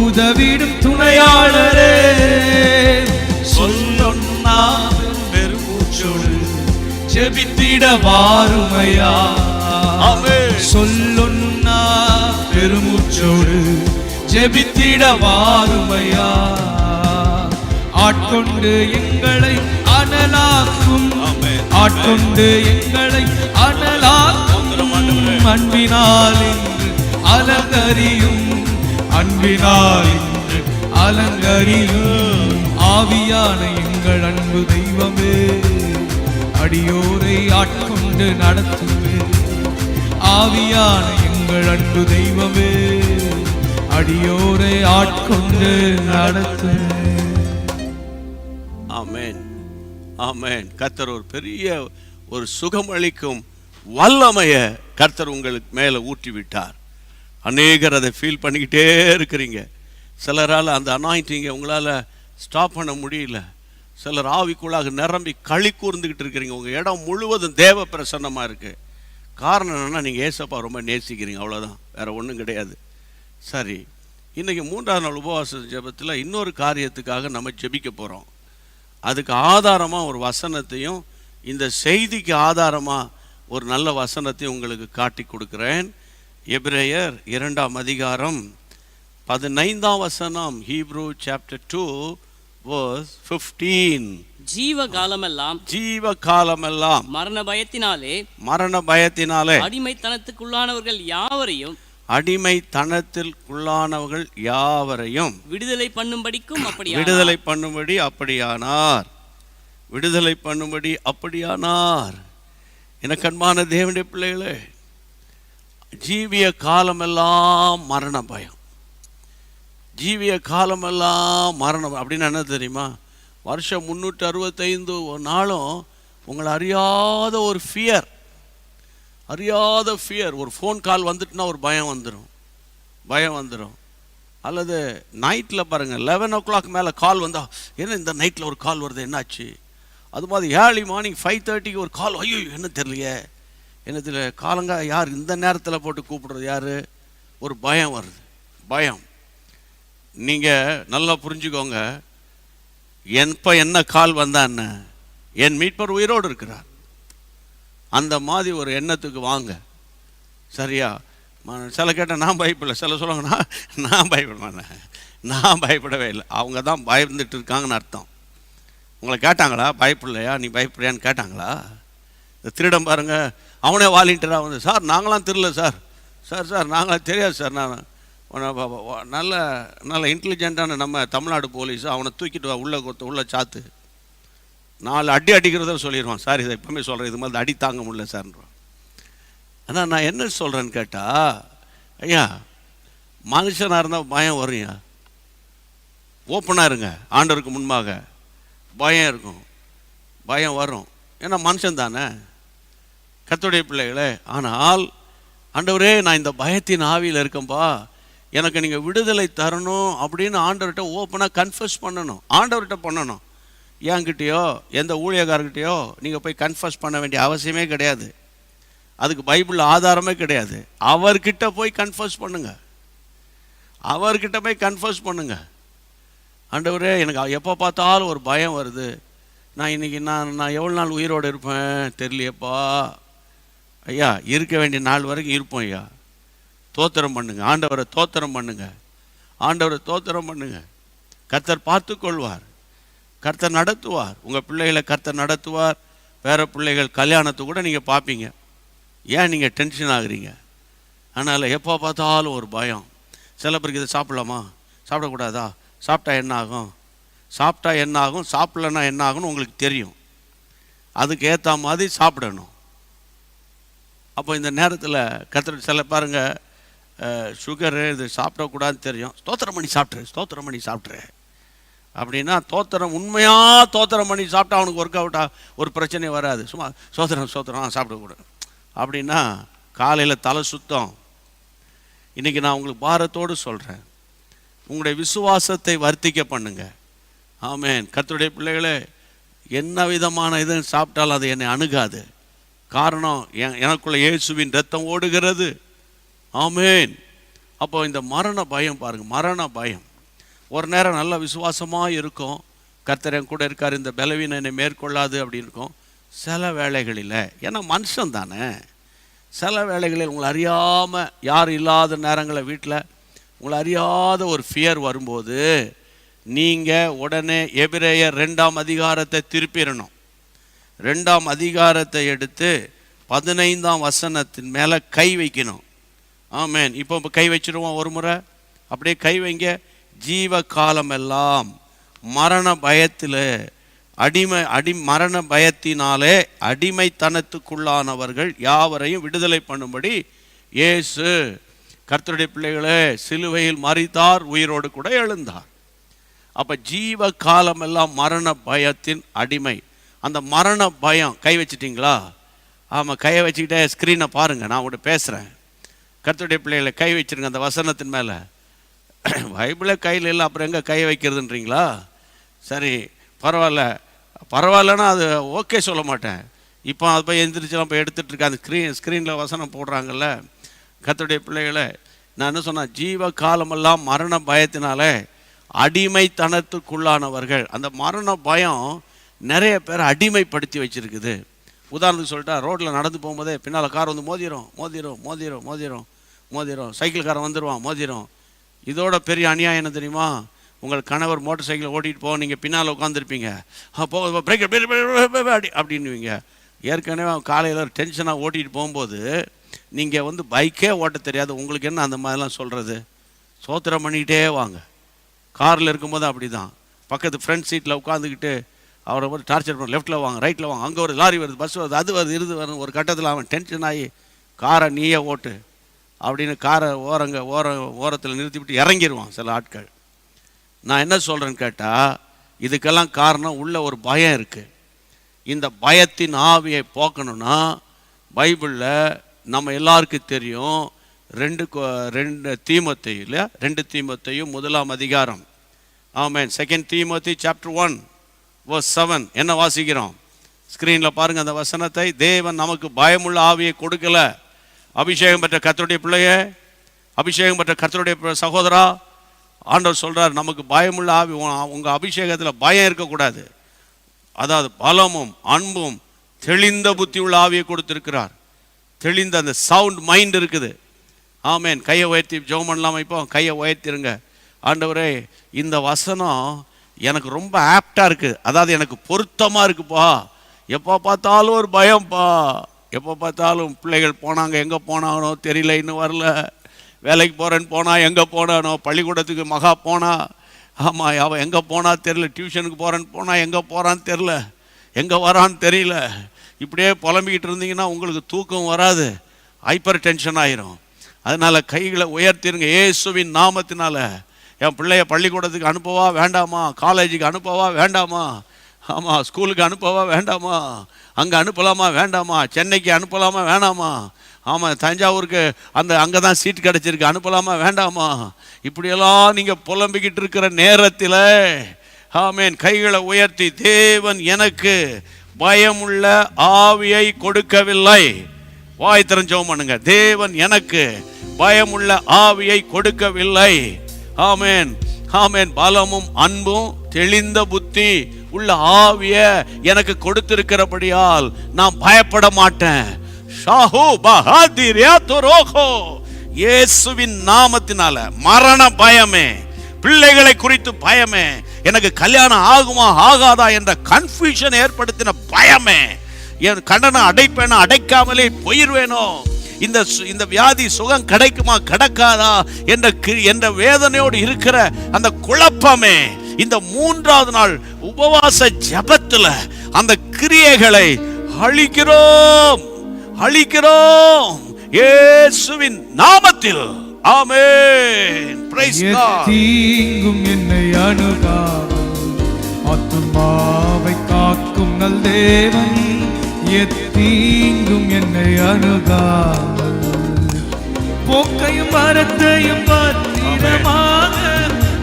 உதவிடும் துணையாளரே, சொல்லொன்னா பெருமூச்சோடு ஜெபித்திட வாருமையா, சொல்லொன்னா பெருமூச்சோடு ஜெபித்திட வாருமையா. ஆட்கொண்டு எங்களை அனலாக்கும், ஆட்கொண்டு எங்களை அனலாக்கும், அன்பினால் என்று அலங்கரியும், அன்பினால் என்று அலங்கரியும். ஆவியான எங்கள் அன்பு தெய்வமே, அடியோரை ஆட்கொண்டு நடத்துவே. ஆவியான எங்கள் அன்பு தெய்வமே, அடியோரை ஆட்கொண்டு நடத்துவே. ஆமென் ஆமென். கர்த்தர் ஒரு பெரிய ஒரு சுகமளிக்கும் வல்லமைய கர்த்தர் உங்களுக்கு மேலே ஊற்றி விட்டார். அநேகர் அதை ஃபீல் பண்ணிக்கிட்டே இருக்கிறீங்க. சிலரால் அந்த அனாயிண்டிங்கை உங்களால் ஸ்டாப் பண்ண முடியல. சிலர் ஆவிக்குள்ளாக நிரம்பி களி கூர்ந்துக்கிட்டு இருக்கிறீங்க. உங்கள் இடம் முழுவதும் தேவ பிரசன்னமாக இருக்குது. காரணம் என்னென்னா, நீங்கள் ஏசப்பா ரொம்ப நேசிக்கிறீங்க, அவ்வளோதான், வேறு ஒன்றும் கிடையாது. சரி, இன்றைக்கி 3ஆம் நாள் உபவாச ஜெபத்தில் இன்னொரு காரியத்துக்காக நம்ம ஜெபிக்க போகிறோம். அதுக்கு ஆதாரமாக ஒரு வசனத்தையும், இந்த செய்திக்கு ஆதாரமாக ஒரு நல்ல வசனத்தையும் உங்களுக்கு காட்டி கொடுக்குறேன். எபிரேயர் 2ஆம் அதிகாரம் 15ஆம் வசனம். Hebrew chapter 2 verse 15. ஜீவ காலமெல்லாம், ஜீவ காலமெல்லாம் மரண பயத்தினாலே, மரண பயத்தினாலே அடிமைத்தனத்துக்குள்ளானவர்கள் யாவரையும், அடிமைத்தனத்திற்குள்ளானவர்கள் யாவரையும் விடுதலை பண்ணும்படிக்கும் அப்படியானார். விடுதலை பண்ணும்படி அப்படியானார். விடுதலை பண்ணும்படி அப்படியானார். எனக்கு அன்பான தேவனுடைய பிள்ளைகளே, ஜீவிய காலமெல்லாம் மரண பயம், ஜீவிய காலமெல்லாம் மரணம் அப்படின்னு என்ன தெரியுமா? வருஷம் 365 நாளும் உங்களை அறியாத ஒரு ஃபியர், அறியாத ஃபியர். ஒரு ஃபோன் கால் வந்துட்டுனா ஒரு பயம் வந்துடும், பயம் வந்துடும். அல்லது நைட்டில் பாருங்கள், 11 o'clock மேலே கால் வந்தால், என்ன இந்த நைட்டில் ஒரு கால் வருது, என்னாச்சு? அது மாதிரி ஏர்லி மார்னிங் 5:30 ஒரு கால், ஐயோ என்ன தெரியலையே, என்ன தெரியல, காலங்க யார் இந்த நேரத்தில் போட்டு கூப்பிடுறது யார்? ஒரு பயம் வருது, பயம். நீங்கள் நல்லா புரிஞ்சுக்கோங்க, எப்போ என்ன கால் வந்தா என்ன, என் மீட்பர் உயிரோடு இருக்கிறார், அந்த மாதிரி ஒரு எண்ணத்துக்கு வாங்க. சரியா? சில கேட்டால் நான் பயப்படல, சில சொல்லுவாங்க நான் பயப்பட மாட்டேன். நான் பயப்படவே இல்லை. அவங்க தான் பயந்துட்டு இருக்காங்கன்னு அர்த்தம். உங்களை கேட்டாங்களா பயப்படலையா, நீ பயப்படுறியான்னு கேட்டாங்களா? இந்த திருடம் பாருங்க, அவனே வாலண்டியராக வந்து, சார் நாங்களாம் திருடல சார், சார் சார் நாங்களாம் தெரியாது சார், நான் நல்ல நல்ல இன்டெலிஜென்ட்டான நம்ம தமிழ்நாடு போலீஸ் அவனை தூக்கிட்டு வா, உள்ள சாத்து 4 அடி அடிக்கிறத சொல்லிடுவான். சார் இதை எப்பவுமே சொல்கிறேன், இது மாதிரி அடி தாங்க முடியல சார்ன்றான். ஆனால் நான் என்ன சொல்கிறேன்னு கேட்டால், ஐயா மனுஷனாக இருந்தால் பயம் வரும்யா. ஓப்பனாக இருங்க, ஆண்டவருக்கு முன்பாக. பயம் இருக்கும், பயம் வரும், ஏன்னா மனுஷன் தானே, கர்த்தருடைய பிள்ளைகளே. ஆனால் ஆண்டவரே நான் இந்த பயத்தின் ஆவியில் இருக்கேன்பா, எனக்கு நீங்கள் விடுதலை தரணும் அப்படின்னு ஆண்டவர்கிட்ட ஓப்பனாக கன்ஃபஸ் பண்ணணும். ஆண்டவர்கிட்ட பண்ணணும். என்கிட்டயோ எந்த ஊழியக்காரர்கிட்டயோ நீங்கள் போய் கன்ஃபஸ் பண்ண வேண்டிய அவசியமே கிடையாது. அதுக்கு பைபிளில் ஆதாரமே கிடையாது. அவர்கிட்ட போய் கன்ஃபஸ் பண்ணுங்க, அவர்கிட்ட போய் கன்ஃபஸ் பண்ணுங்க. ஆண்டவரே எனக்கு எப்போ பார்த்தாலும் ஒரு பயம் வருது, நான் இன்னைக்கு நான் எவ்வளோ நாள் உயிரோடு இருப்பேன் தெரியலையப்பா. ஐயா இருக்க வேண்டிய நாள் வரைக்கும் இருப்போம் ஐயா. தோத்திரம் பண்ணுங்க, ஆண்டவரை தோத்திரம் பண்ணுங்க, ஆண்டவரை தோத்திரம் பண்ணுங்க. கர்த்தர் பார்த்து கொள்வார், கர்த்தர் நடத்துவார். உங்கள் பிள்ளைகளை கர்த்தர் நடத்துவார். வேறு பிள்ளைகள் கல்யாணத்தை கூட நீங்கள் பார்ப்பீங்க. ஏன் நீங்கள் டென்ஷன் ஆகுறீங்க? அதனால் எப்போ பார்த்தாலும் ஒரு பயம். சில பேருக்கு இதை சாப்பிடலாமா, சாப்பிடக்கூடாதா, சாப்பிட்டா என்ன ஆகும், சாப்பிட்டா என்ன ஆகும், சாப்பிட்லன்னா என்ன ஆகும்னு உங்களுக்கு தெரியும். அதுக்கு ஏற்ற மாதிரி சாப்பிடணும். அப்போ இந்த நேரத்தில் கர்த்தர் சில பாருங்க சுகரு இது சாப்பிடக்கூடாதுன்னு தெரியும், ஸ்தோத்திரம் பண்ணி சாப்பிட்ரு, ஸ்தோத்திரம் பண்ணி சாப்பிட்ரு அப்படின்னா, தோத்திரம் உண்மையாக தோத்திரம் பண்ணி சாப்பிட்டா அவனுக்கு ஒர்க் அவுட்டாக ஒரு பிரச்சனை வராது. சும்மா சோத்திரம் சோத்திரம் சாப்பிடக்கூடாது அப்படின்னா காலையில் தலை சுத்தம். இன்றைக்கி நான் உங்களுக்கு பாரத்தோடு சொல்கிறேன், உங்களுடைய விசுவாசத்தை வர்த்திக்க பண்ணுங்க. ஆமேன். கர்த்தருடைய பிள்ளைகளே, என்ன விதமான இது சாப்பிட்டாலும் அது என்னை அணுகாது. காரணம் எனக்குள்ள இயேசுவின் ரத்தம் ஓடுகிறது. ஆமேன். அப்போ இந்த மரண பயம் பாருங்கள், மரண பயம் ஒரு நேரம் நல்ல விசுவாசமாக இருக்கும், கர்த்தர் என் கூட இருக்கார், இந்த பலவீனம் என்னை மேற்கொள்ளாது அப்படின்னு இருக்கும். சில வேளைகளில், ஏன்னா மனுஷன் தானே, சில வேளைகளில் உங்களை அறியாமல், யார் இல்லாத நேரங்களில் வீட்டில் உங்களை அறியாத ஒரு ஃபியர் வரும்போது நீங்கள் உடனே எபிரேயர் 2ஆம் அதிகாரத்தை திருப்பிடணும். 2ஆம் அதிகாரத்தை எடுத்து 15ஆம் வசனத்தின் மேலே கை வைக்கணும். ஆமேன். இப்போ கை வச்சிருவோம் ஒரு முறை, அப்படியே கை வைங்க. ஜீவ காலமெல்லாம் மரண பயத்தில் மரண பயத்தினாலே அடிமைத்தனத்துக்குள்ளானவர்கள் யாவரையும் விடுதலை பண்ணும்படி இயேசு கர்த்தருடைய பிள்ளைகளே சிலுவையில் மரித்தார், உயிரோடு கூட எழுந்தார். அப்போ ஜீவ காலமெல்லாம் மரண பயத்தின் அடிமை. அந்த மரண பயம், கை வச்சிட்டிங்களா? ஆமாம், கையை வச்சுக்கிட்டே ஸ்க்ரீனை பாருங்கள், நான் உங்கள்கிட்ட பேசுகிறேன். கர்த்தருடைய பிள்ளைகளை கை வச்சுருங்க அந்த வசனத்தின் மேலே. பைபிளே கையில் இல்லை, அப்புறம் எங்கே கை வைக்கிறதுன்றீங்களா? சரி பரவாயில்ல, பரவாயில்லன்னா அது ஓகே சொல்ல மாட்டேன். இப்போ அது போய் எந்திரிச்செல்லாம் போய் எடுத்துகிட்டு இருக்கேன். அந்த ஸ்க்ரீனில் வசனம் போடுறாங்கல்ல. கர்த்தருடைய பிள்ளைகளை நான் என்ன சொன்னேன், ஜீவ காலமெல்லாம் மரண பயத்தினாலே அடிமைத்தனத்துக்குள்ளானவர்கள். அந்த மரண பயம் நிறைய பேர் அடிமைப்படுத்தி வச்சுருக்குது. உதாரணத்துக்கு சொல்லிட்டா, ரோட்டில் நடந்து போகும்போதே பின்னால் கார் வந்து மோதிரும் மோதிரும் மோதிரும் மோதிரும் மோதிரும், சைக்கிள்காரன் வந்துடுவான் மோதிரும். இதோட பெரிய அநியாயம் என்ன தெரியுமா? உங்கள் கணவர் மோட்டர் சைக்கிளை ஓட்டிகிட்டு போக, நீங்கள் பின்னால் உட்காந்துருப்பீங்க, அப்போ பிரேக் அப்படின்னுவீங்க. ஏற்கனவே காலையில் டென்ஷனாக ஓட்டிகிட்டு போகும்போது நீங்கள் பைக்கே ஓட்ட தெரியாது, உங்களுக்கு என்ன அந்த மாதிரிலாம் சொல்கிறது? சோத்திரம் பண்ணிக்கிட்டே வாங்க. காரில் இருக்கும்போது அப்படி தான், பக்கத்து ஃப்ரண்ட் சீட்டில் உட்காந்துக்கிட்டு அவரை டார்ச்சர் பண்ண, லெஃப்ட்டில் வாங்க, ரைட்டில் வாங்க, அங்கே ஒரு லாரி வருது, பஸ் வருது, அது வருது, இது வருது. ஒரு கட்டத்தில் அவன் டென்ஷன் ஆகி காரை நீயே ஓட்டு அப்படின்னு காரை ஓரத்தில் நிறுத்திவிட்டு இறங்கிடுவான் சில ஆட்கள். நான் என்ன சொல்கிறேன்னு கேட்டால், இதுக்கெல்லாம் காரணம் உள்ள ஒரு பயம் இருக்குது. இந்த பயத்தின் ஆவியை போக்கணும்னா பைபிளில் நம்ம எல்லாருக்கும் தெரியும், 2 தீமோத்தேயு இல்லையா, 2 தீமோத்தேயு 1ஆம் அதிகாரம். ஆமென். 2 தீமோத்தி சாப்டர் 1 verse 7 என்ன வாசிக்கிறோம்? ஸ்க்ரீனில் பாருங்கள் அந்த வசனத்தை. தேவன் நமக்கு பயமுள்ள ஆவியை கொடுக்கல. அபிஷேகம் பெற்ற கர்த்தருடைய பிள்ளையே, அபிஷேகம் பெற்ற கர்த்தருடைய சகோதரா, ஆண்டவர் சொல்கிறார் நமக்கு பயமுள்ள ஆவி. உங்கள் அபிஷேகத்தில் பயம் இருக்கக்கூடாது. அதாவது பலமும் அன்பும் தெளிந்த புத்தி உள்ள ஆவியை கொடுத்திருக்கிறார். தெளிந்த அந்த சவுண்ட் மைண்ட் இருக்குது. ஆமேன். கையை உயர்த்தி ஜெபம் பண்ணலாமா? இப்போ கையை உயர்த்திருங்க. ஆண்டவரே, இந்த வசனம் எனக்கு ரொம்ப ஆப்டாக இருக்குது, அதாவது எனக்கு பொருத்தமாக இருக்குப்பா. எப்போ பார்த்தாலும் ஒரு பயம்ப்பா, எப்போ பார்த்தாலும் பிள்ளைகள் போனாங்க, எங்கே போனானோ தெரியல, இன்னும் வரல. வேலைக்கு போகிறேன்னு போனால் எங்கே போனானோ, பள்ளிக்கூடத்துக்கு மகா போனா, ஆமாம் அவன் எங்கே போனா தெரியல, டியூஷனுக்கு போகிறேன்னு போனால் எங்கே போகிறான்னு தெரில. எங்கே வரான்னு தெரியல. இப்படியே புலம்பிக்கிட்டு இருந்தீங்கன்னா உங்களுக்கு தூக்கம் வராது, ஹைப்பர் டென்ஷன் ஆயிரும். அதனால் கைகளை உயர்த்திருங்க. இயேசுவின் நாமத்தினால என் பிள்ளைய பள்ளிக்கூடத்துக்கு அனுப்பவா வேண்டாமா, காலேஜுக்கு அனுப்பவா வேண்டாமா, ஆமாம் ஸ்கூலுக்கு அனுப்பவா வேண்டாமா, அங்கே அனுப்பலாமா வேண்டாமா, சென்னைக்கு அனுப்பலாமா வேணாமா, ஆமாம் தஞ்சாவூருக்கு அங்கே தான் சீட் கிடச்சிருக்கு அனுப்பலாமா வேண்டாமா, இப்படியெல்லாம் நீங்கள் புலம்பிக்கிட்டு இருக்கிற நேரத்தில் ஆமேன் கைகளை உயர்த்தி, தேவன் எனக்கு பயமுள்ள ஆவியை கொடுக்கவில்லை. வாய் திறஞ்சோம் பண்ணுங்க. தேவன் எனக்கு பயமுள்ள ஆவியை கொடுக்கவில்லை. ஆமேன் ஆமேன். பலமும் அன்பும் தெளிந்த புத்தி உள்ள ஆவிய எனக்கு கொடுத்திருக்கிறபடியால் நான் பயப்பட மாட்டேன். ஷாஹு பஹாதிரியா துரோகோ. இயேசுவின் நாமத்தினால மரண பயமே, பிள்ளைகளை குறித்து பயமே, எனக்கு கல்யாணம் ஆகுமா ஆகாதா என்ற கன்ஃபியூஷன் ஏற்படுத்தின பயமே, என் கடனை அடைப்பேனோ அடைக்காமலே போயிடுவேனோ, இந்த வியாதி சுகம் கிடைக்குமா கிடைக்காதா என்ற வேதனையோடு இருக்கிற அந்த குழப்பமே, இந்த 3வது நாள் உபவாச ஜெபத்துல அந்த கிரியைகளை அழிக்கிறோம் இயேசுவின் நாமத்தில். ஆமென். Praise God. தீங்கும் என்னை அணுகாமல் ஆத்துமாவை காக்கும் நல் தேவன், எத்தீங்கும் என்னை அணுகாமல் போக்கையும் மரத்தையும் பத்திரமாக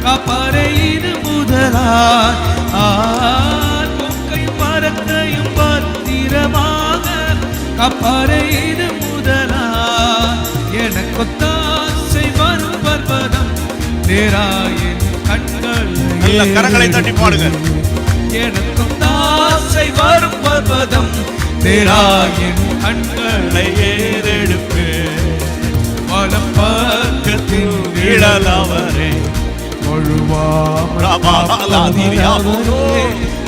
காப்பாரே இது முதலாய். போக்கையும் மரத்தையும் பத்திரமாக காப்பாரே இது முதலாய். எனக்கு தாசை வரும் பர்வதம் நேராயின் கண்கள். நல்ல கரங்களை தட்டி பாடுங்க. எனக்கும் தாசை வரும் பர்வதம் நேராயின் கண்களை ஏறெடுப்பே. வலப்பக்கத்தின் நிழலவரே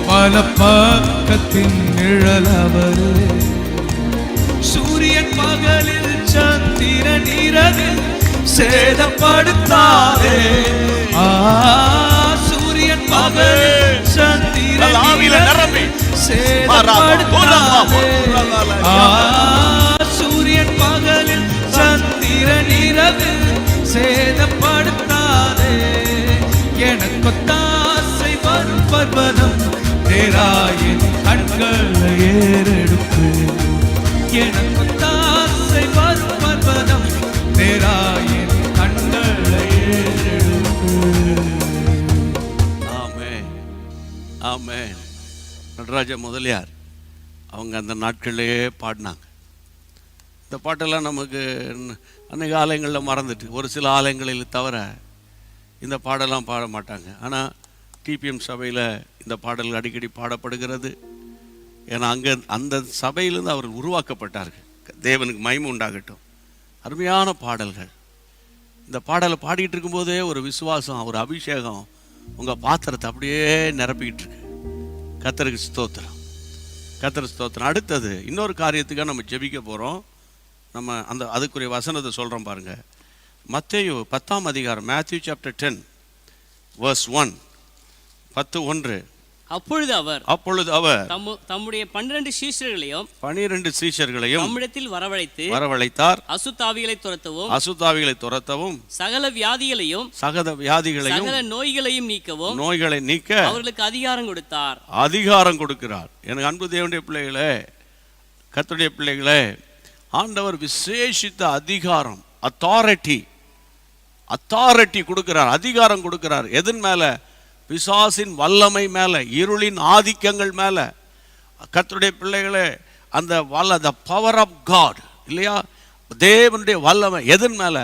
வலப்பக்கத்தின் நிழலவரே. சூரியன் பகலில் சந்திரன் இரவில் சேதப்படுத்தாதே. சூரியன் பகலில் சந்திரன் சேதப்படுத்தாதே. சூரியன் பகலில் சந்திரன் இரவில் சேதப்படுத்தாதே. எனக்கு தாசை வரும் பர்வதம் தேராயின் கண்களை ஏறெடுப்பு. எனக்கு தாசை வரும் பர்வதம் தேராயின் கண்களை ஏறெடுப்பு. ஆமென் ஆமென். நடராஜ முதலியார் அவங்க அந்த நாட்களிலேயே பாடினாங்க. இந்த பாட்டெல்லாம் நமக்கு அன்றைக்கு ஆலயங்களில் மறந்துட்டு, ஒரு சில ஆலயங்களில் தவிர இந்த பாடலாம் பாட மாட்டாங்க. ஆனால் டிபிஎம் சபையில் இந்த பாடல்கள் அடிக்கடி பாடப்படுகிறது. ஏன்னா அங்கே அந்த சபையிலேருந்து அவர் உருவாக்கப்பட்டார்கள். தேவனுக்கு மகிமை உண்டாகட்டும். அருமையான பாடல்கள். இந்த பாடலை பாடிக்கிட்டு இருக்கும்போதே ஒரு விசுவாசம், ஒரு அபிஷேகம் உங்கள் பாத்திரத்தை அப்படியே நிரப்பிக்கிட்டு இருக்கு. கர்த்தருக்கு ஸ்தோத்திரம், கர்த்தருக்கு ஸ்தோத்திரம். அடுத்தது இன்னொரு காரியத்துக்காக நம்ம ஜெபிக்க போகிறோம். நம்ம அதுக்குரிய வசனத்தை சொல்கிறோம் பாருங்க. மத்தேயு 10ஆம் அதிகாரம், மேத்யூ சாப்டர் 10 verse 1, 10:1. அப்பொழுது அவர் தம்முடைய 12 சீஷர்களையும் நம்மிடத்தில் வரவழைத்தார். அசுத்தாவிகளை துரத்தவும் சகல வியாதிகளையும் சகல நோய்களையும் நீக்க அவர்களுக்கு அதிகாரம் கொடுக்கிறார். எனக்கு அன்பு தேவனுடைய பிள்ளைகளே, கர்த்தருடைய பிள்ளைகளே, ஆண்டவர் விசேஷித்த அதிகாரம், அத்தாரிட்டி கொடுக்கிறார், அதிகாரம் கொடுக்கிறார். எதன் மேல? பிசாசின் வல்லமை மேல, இருளின் ஆதிக்கங்கள் மேல. கர்த்தருடைய பிள்ளைகளே, அந்த பவர் ஆஃப் காட் இல்லையா, தேவனுடைய வல்லமை எதன் மேல?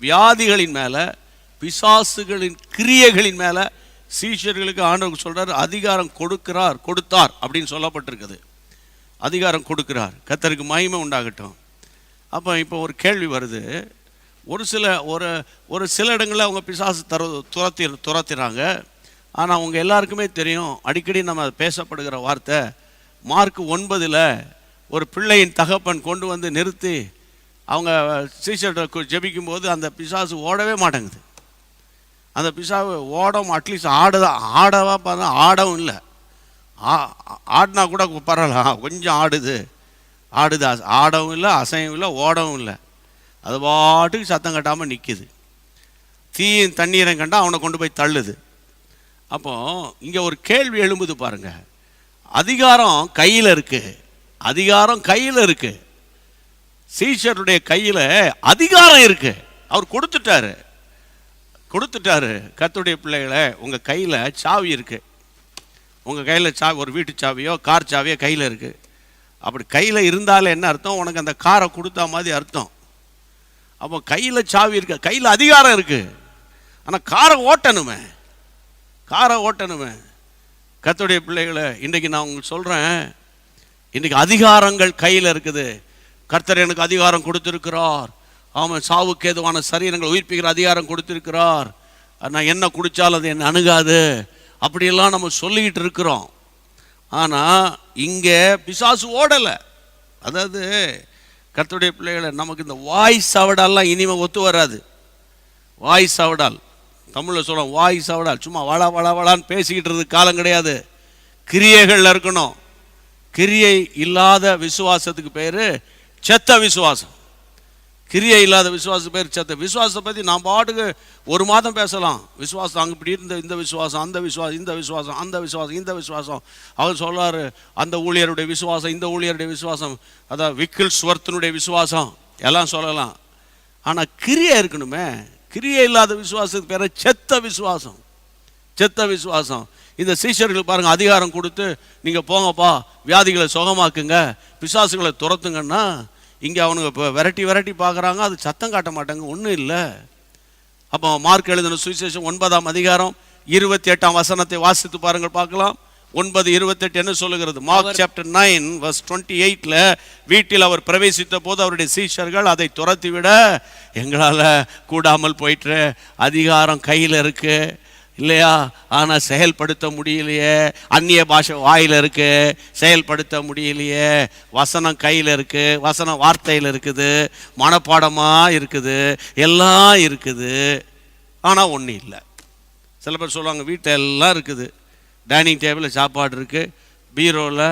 வியாதிகளின் மேல, பிசாசுகளின் கிரியைகளின் மேல சீஷர்களுக்கு ஆண்டவர் சொல்றார் அதிகாரம் கொடுத்தார் அப்படின்னு சொல்லப்பட்டிருக்குது. அதிகாரம் கொடுக்கிறார். கர்த்தருக்கு மகிமை உண்டாகட்டும். அப்போ இப்போ ஒரு கேள்வி வருது. ஒரு சில இடங்களில் அவங்க பிசாசு துரத்திறாங்க. ஆனால் அவங்க எல்லாருக்குமே தெரியும், அடிக்கடி நம்ம பேசப்படுகிற வார்த்தை, மார்க் 9 ஒரு பிள்ளையின் தகப்பன் கொண்டு வந்து நிறுத்தி அவங்க சீஷர்கிட்ட ஜெபிக்கும் போது அந்த பிசாசு ஓடவே மாட்டேங்குது. அந்த பிசாசு அட்லீஸ்ட் ஆடவா பார்த்தா ஆடவும் இல்லை, ஆடினா கூட பரவாயில்ல, கொஞ்சம் ஆடுது, ஆடவும் இல்லை, அசையவும் இல்லை, ஓடவும் இல்லை, அது பாட்டுக்கு சத்தம் கட்டாமல் நிற்கிது. தீயும் தண்ணீரையும் கண்டா அவனை கொண்டு போய் தள்ளுது. அப்போ இங்கே ஒரு கேள்வி எழும்புது பாருங்க. அதிகாரம் கையில் இருக்கு, அதிகாரம் கையில் இருக்கு. சீஷருடைய கையில் அதிகாரம் இருக்கு, அவர் கொடுத்துட்டாரு. கர்த்தருடைய பிள்ளைகளை, உங்கள் கையில் சாவி இருக்கு. உங்கள் கையில் சாவி, ஒரு வீட்டு சாவியோ கார் சாவியோ கையில் இருக்கு. அப்படி கையில் இருந்தாலே என்ன அர்த்தம்? உனக்கு அந்த காரை கொடுத்தா மாதிரி அர்த்தம். அப்போ கையில் சாவி இருக்கு, கையில் அதிகாரம் இருக்கு. ஆனால் காரை ஓட்டணுமே. கர்த்தருடைய பிள்ளைகளை, இன்றைக்கு நான் உங்களுக்கு சொல்கிறேன், இன்றைக்கி அதிகாரங்கள் கையில் இருக்குது. கர்த்தர் எனக்கு அதிகாரம் கொடுத்துருக்கிறார். ஆமாம், சாவுக்கு ஏதுவான சரீரங்கள் உயிர்ப்பிக்கிற அதிகாரம் கொடுத்துருக்கிறார். நான் என்ன குடித்தாலும் அது என்ன அணுகாது, அப்படியெல்லாம் நம்ம சொல்லிக்கிட்டு இருக்கிறோம். ஆனால் இங்கே பிசாசு ஓடலை. அதாவது கர்த்தருடைய பிள்ளைகளை, நமக்கு இந்த வாய் சவடால்லாம் இனிமேல் ஒத்து வராது. வாய் சவடால், தமிழில் சொல்கிறோம், வாய் சவடால் சும்மா வளா வளா வளான்னு பேசிக்கிட்டு இருக்கு காலம் கிடையாது. கிரியைகள் இருக்கணும். கிரியை இல்லாத விசுவாசத்துக்கு பேர் செத்த விசுவாசம். கிரியை இல்லாத விசுவாசம் பேர் செத்த. விசுவாசத்தை பற்றி நான் பாட்டுக்கு ஒரு மாதம் பேசலாம். விசுவாசம் அங்கே இப்படி இருந்த, இந்த விசுவாசம், அந்த விசுவாசம், இந்த விசுவாசம், அந்த விசுவாசம், இந்த விசுவாசம். அவர் சொல்றாரு, அந்த ஊழியருடைய விசுவாசம், இந்த ஊழியருடைய விசுவாசம், அதான் விக்கில்ஸ்வர்த்தனுடைய விசுவாசம் எல்லாம் சொல்லலாம். ஆனால் கிரியை இருக்கணுமே. கிரியை இல்லாத விசுவாசத்துக்கு பேர் செத்த விசுவாசம். இந்த சீஷர்கள் பாருங்க, அதிகாரம் கொடுத்து நீங்கள் போங்கப்பா, வியாதிகளை சுகமாக்குங்க, பிசாசுகளை துரத்துங்கன்னா, இங்கே அவனுங்க இப்போ விரட்டி பார்க்குறாங்க, அது சத்தம் காட்ட மாட்டாங்க, ஒன்றும் இல்லை. அப்போ மார்க் எழுதின சுவிசேஷம் 9ஆம் அதிகாரம் 28ஆம் வசனத்தை வாசித்து பாருங்கள், பார்க்கலாம். 9:28 என்ன சொல்லுகிறது? மார்க் சாப்டர் 9 verse 28ல, வீட்டில் அவர் பிரவேசித்த போது அவருடைய சீஷர்கள் அதை துரத்தி விட எங்களால் கூடாமல் போயிட்டு, அதிகாரம் கையில் இருக்கு இல்லையா, ஆனால் செயல்படுத்த முடியலையே. அந்நிய பாஷை வாயில் இருக்கு, செயல்படுத்த முடியலையே. வசனம் கையில் இருக்கு, வசனம் வார்த்தையில் இருக்குது, மனப்பாடமாக இருக்குது, எல்லாம் இருக்குது, ஆனால் ஒன்றும் இல்லை. சில பேர் சொல்லுவாங்க, வீட்டில் எல்லாம் இருக்குது, டைனிங் டேபிளில் சாப்பாடு இருக்குது, பீரோவில்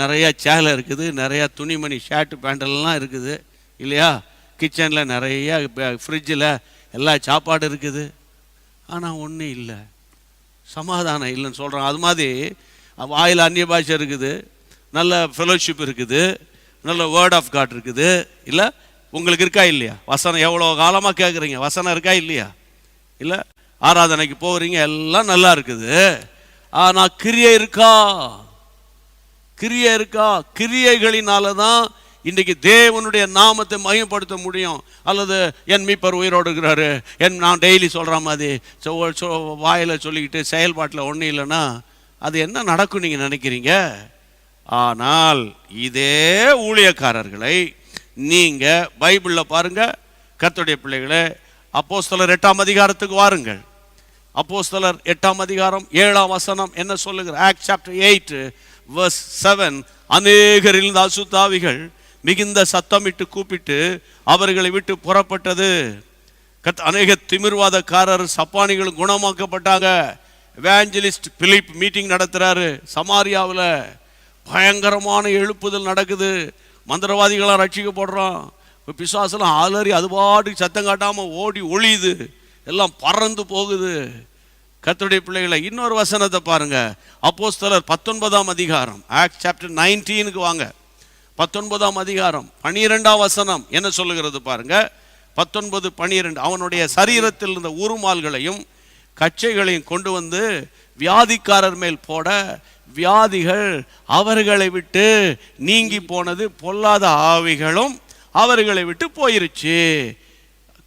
நிறைய சேலை இருக்குது, நிறையா துணிமணி ஷர்ட்டு பேண்டெல்லாம் இருக்குது இல்லையா, கிச்சனில் நிறைய, ஃப்ரிட்ஜில் எல்லா சாப்பாடு இருக்குது, ஆனால் ஒன்றும் இல்லை, சமாதானம் இல்லைன்னு சொல்கிறாங்க. அது மாதிரி வாயில் அந்நிய பாஷை இருக்குது, நல்ல ஃபெலோஷிப் இருக்குது, நல்ல வேர்ட் ஆஃப் காட் இருக்குது, இல்லை உங்களுக்கு இருக்கா இல்லையா? வசனம் எவ்வளோ காலமாக கேட்குறீங்க, வசனம் இருக்கா இல்லையா? இல்லை, ஆராதனைக்கு போகிறீங்க, எல்லாம் நல்லா இருக்குது, ஆனால் கிரியை இருக்கா? கிரியைகளினால தான் இன்றைக்கு தேவனுடைய நாமத்தை மகிமைப்படுத்த முடியும். அல்லது என் மீட்பர் உயிரோடு இருக்கிறாரு, நான் டெய்லி சொல்கிற மாதிரி வாயில் சொல்லிக்கிட்டு செயல்பாட்டில் ஒன்றும் இல்லைன்னா அது என்ன நடக்கும் நீங்கள் நினைக்கிறீங்க? ஆனால் இதே ஊழியக்காரர்களை நீங்கள் பைபிளில் பாருங்கள். கர்த்தருடைய பிள்ளைகளே, அப்போஸ்தலர் 8ஆம் அதிகாரத்துக்கு வாருங்கள். அப்போஸ்தலர் 8ஆம் அதிகாரம் 7ஆம் வசனம் என்ன சொல்லுகிற? ஆக்ட் சாப்டர் 8 verse 7, அநேகர் இருந்த அசுத்தாவிகள் மிகுந்த சத்தமிட்டு கூப்பிட்டு அவர்களை விட்டு புறப்பட்டது. அநேக திமிர்வாதக்காரர் சப்பானிகளும் குணமாக்கப்பட்டாங்க. எவாஞ்சலிஸ்ட் பிலிப் மீட்டிங் நடத்துறாரு சமாரியாவில். பயங்கரமான எழுப்புதல் நடக்குது. மந்திரவாதிகளாம் ரட்சிக்கப்படுறான். பிசாசெல்லாம் ஆலறி அது பாட்டுக்கு சத்தம் காட்டாமல் ஓடி ஒளியுது, எல்லாம் பறந்து போகுது. கர்த்தருடைய பிள்ளைகளை, இன்னொரு வசனத்தை பாருங்க. அப்போஸ்தலர் 19ஆம் அதிகாரம், ஆக்ட் சாப்டர் 19க்கு வாங்க. 19ஆம் அதிகாரம் 12ஆம் வசனம் என்ன சொல்லுகிறது பாருங்க. 19:12, அவனுடைய சரீரத்தில் இருந்த உருமால்களையும் கச்சைகளையும் கொண்டு வந்து வியாதிக்காரர் மேல் போட வியாதிகள் அவர்களை விட்டு நீங்கி போனது, பொல்லாத ஆவிகளும் அவர்களை விட்டு போயிருச்சு.